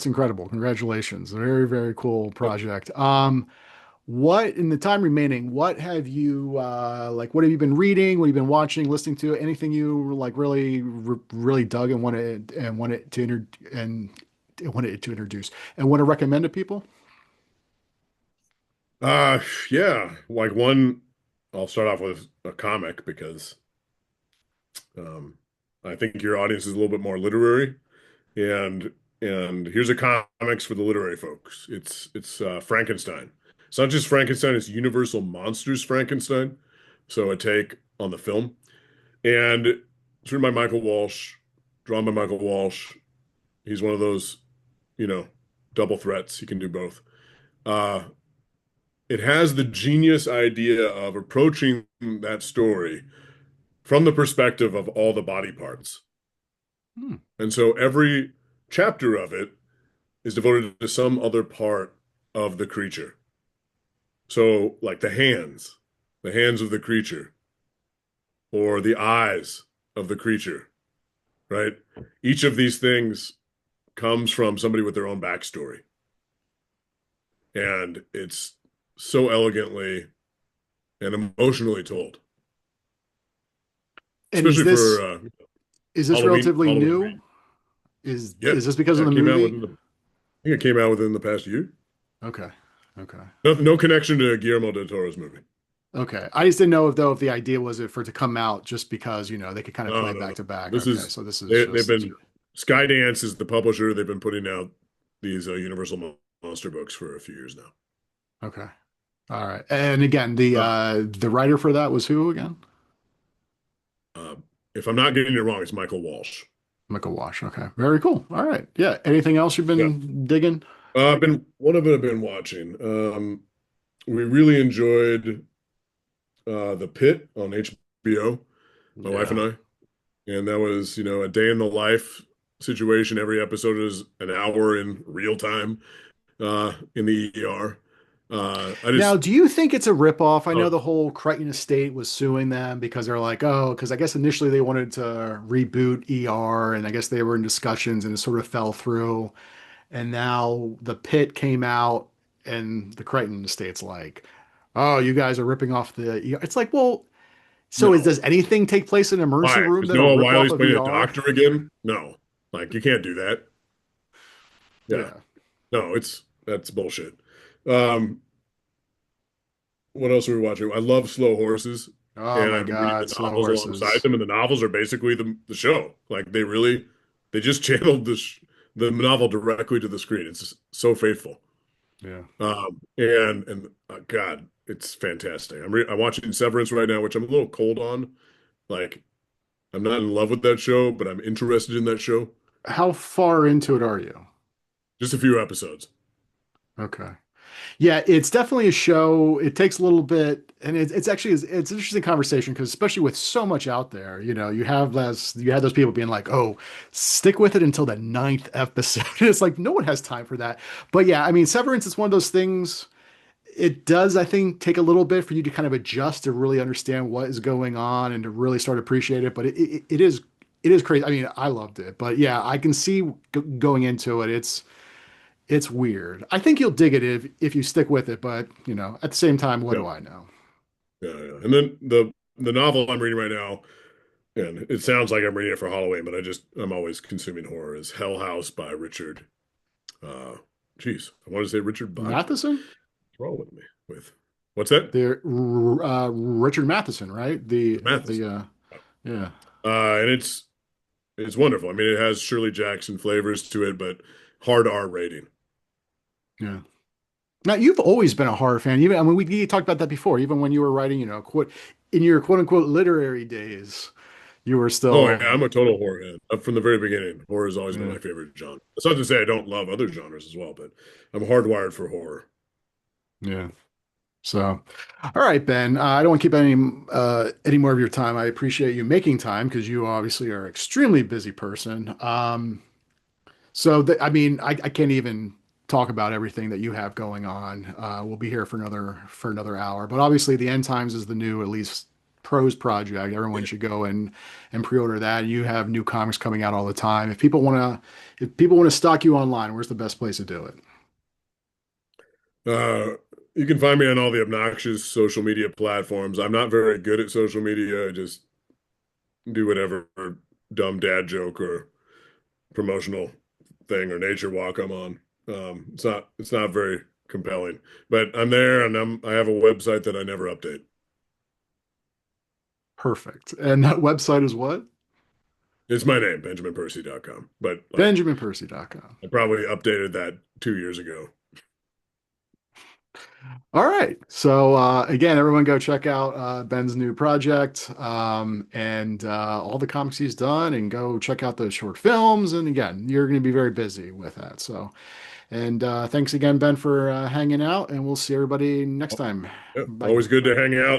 [SPEAKER 1] incredible. Congratulations. Very, very cool project. What in the time remaining, what have you like what have you been reading? What have you been watching, listening to? Anything you like really dug and wanted to wanted to introduce and want to recommend to people?
[SPEAKER 2] Uh, yeah, like one, I'll start off with a comic because um, I think your audience is a little bit more literary, and here's a comics for the literary folks. It's Frankenstein. It's not just Frankenstein; it's Universal Monsters Frankenstein. So a take on the film, and it's written by Michael Walsh, drawn by Michael Walsh. He's one of those, you know, double threats. He can do both. Uh, it has the genius idea of approaching that story from the perspective of all the body parts.
[SPEAKER 1] Hmm.
[SPEAKER 2] And so every chapter of it is devoted to some other part of the creature. So, like the hands of the creature, or the eyes of the creature, right? Each of these things comes from somebody with their own backstory. And it's so elegantly and emotionally told,
[SPEAKER 1] And
[SPEAKER 2] especially for
[SPEAKER 1] is this
[SPEAKER 2] Halloween.
[SPEAKER 1] relatively
[SPEAKER 2] Halloween
[SPEAKER 1] new?
[SPEAKER 2] read. Yeah,
[SPEAKER 1] Is this because
[SPEAKER 2] yeah,
[SPEAKER 1] of
[SPEAKER 2] it
[SPEAKER 1] the
[SPEAKER 2] came out
[SPEAKER 1] movie?
[SPEAKER 2] within the. I think it came out within the past year.
[SPEAKER 1] Okay. Okay.
[SPEAKER 2] No, no connection to Guillermo del Toro's movie.
[SPEAKER 1] Okay. I just didn't know if the idea was it for it to come out just because, they could kind of play
[SPEAKER 2] No,
[SPEAKER 1] it
[SPEAKER 2] no,
[SPEAKER 1] back
[SPEAKER 2] no.
[SPEAKER 1] to back.
[SPEAKER 2] This
[SPEAKER 1] Okay.
[SPEAKER 2] is
[SPEAKER 1] So this is
[SPEAKER 2] they've
[SPEAKER 1] just
[SPEAKER 2] been Skydance is the publisher. They've been putting out these Universal Monster books for a few years now.
[SPEAKER 1] okay. All right. And again,
[SPEAKER 2] Uh,
[SPEAKER 1] the writer for that was who again?
[SPEAKER 2] uh, if I'm not getting it wrong, it's Michael Walsh.
[SPEAKER 1] Michael Wash. Okay. Very cool. All right. Yeah. Anything else you've
[SPEAKER 2] Yeah,
[SPEAKER 1] been digging?
[SPEAKER 2] I've been one of it I've been watching. We really enjoyed The Pit on HBO, my wife and
[SPEAKER 1] Yeah.
[SPEAKER 2] I, and that was a day in the life situation. Every episode is an hour in real time in the ER. I
[SPEAKER 1] Now,
[SPEAKER 2] just
[SPEAKER 1] do you think it's a ripoff? I know
[SPEAKER 2] uh,
[SPEAKER 1] the whole Crichton Estate was suing them because they're like, oh, because I guess initially they wanted to reboot ER, and I guess they were in discussions and it sort of fell through. And now the Pit came out, and the Crichton Estate's like, oh, you guys are ripping off the ER. It's like, well, does
[SPEAKER 2] no.
[SPEAKER 1] anything take place in an emergency
[SPEAKER 2] Why?
[SPEAKER 1] room
[SPEAKER 2] Is
[SPEAKER 1] that a
[SPEAKER 2] Noah
[SPEAKER 1] ripoff
[SPEAKER 2] Wiley's
[SPEAKER 1] of
[SPEAKER 2] playing a
[SPEAKER 1] ER?
[SPEAKER 2] doctor again? No. Like you can't do that. Yeah.
[SPEAKER 1] Yeah.
[SPEAKER 2] No, that's bullshit. Um, what else are we watching? I love Slow Horses,
[SPEAKER 1] Oh
[SPEAKER 2] and
[SPEAKER 1] my
[SPEAKER 2] I've been reading
[SPEAKER 1] God,
[SPEAKER 2] the
[SPEAKER 1] Slow
[SPEAKER 2] novels alongside
[SPEAKER 1] Horses.
[SPEAKER 2] them, and the novels are basically the show. Like they just channeled the novel directly to the screen. It's just so faithful.
[SPEAKER 1] Yeah.
[SPEAKER 2] And God, it's fantastic. I'm watching Severance right now, which I'm a little cold on. Like I'm not in love with that show, but I'm interested in that show.
[SPEAKER 1] How far into it are you?
[SPEAKER 2] Just a few episodes.
[SPEAKER 1] Okay. Yeah, it's definitely a show. It takes a little bit, and it's actually it's an interesting conversation because especially with so much out there, you have those people being like, "Oh, stick with it until the ninth episode." It's like no one has time for that. But yeah, I mean, Severance is one of those things. It does, I think, take a little bit for you to kind of adjust to really understand what is going on and to really start to appreciate it. But it is crazy. I mean, I loved it, but yeah, I can see going into it. It's weird. I think you'll dig it if you stick with it, but at the same time, what
[SPEAKER 2] Yeah,
[SPEAKER 1] do I know?
[SPEAKER 2] yeah, yeah. And then the novel I'm reading right now, and it sounds like I'm reading it for Halloween, but I'm always consuming horror. Is Hell House by Richard. Uh, Geez, I want to say Richard Bach.
[SPEAKER 1] Matheson?
[SPEAKER 2] What's wrong with me? With what's that?
[SPEAKER 1] The Richard Matheson, right?
[SPEAKER 2] Matheson.
[SPEAKER 1] Yeah,
[SPEAKER 2] And it's wonderful. I mean, it has Shirley Jackson flavors to it, but hard R rating.
[SPEAKER 1] yeah. Now you've always been a horror fan. Even I mean, we talked about that before. Even when you were writing, quote in your quote unquote literary days, you were
[SPEAKER 2] Oh yeah,
[SPEAKER 1] still
[SPEAKER 2] I'm a total horror fan. From the very beginning. Horror has always been
[SPEAKER 1] yeah,
[SPEAKER 2] my favorite genre. That's not to say I don't love other genres as well, but I'm hardwired for horror.
[SPEAKER 1] yeah. So, all right, Ben. I don't want to keep any more of your time. I appreciate you making time because you obviously are an extremely busy person. I mean, I can't even talk about everything that you have going on. We'll be here for another hour. But obviously, the End Times is the new, at least prose project. Everyone should go and pre-order that. You have new comics coming out all the time. If people want to stock you online, where's the best place to do it?
[SPEAKER 2] Uh, You can find me on all the obnoxious social media platforms. I'm not very good at social media. I just do whatever dumb dad joke or promotional thing or nature walk I'm on. It's not very compelling, but I'm there and I have a website that I never update.
[SPEAKER 1] Perfect. And that website is what?
[SPEAKER 2] It's my name, benjaminpercy.com. But like
[SPEAKER 1] BenjaminPercy.com.
[SPEAKER 2] I probably updated that 2 years ago.
[SPEAKER 1] All right. So again, everyone go check out Ben's new project and all the comics he's done, and go check out the short films. And again, you're going to be very busy with that. So, and thanks again, Ben, for hanging out, and we'll see everybody next time.
[SPEAKER 2] Yep.
[SPEAKER 1] Bye.
[SPEAKER 2] Always good to hang out.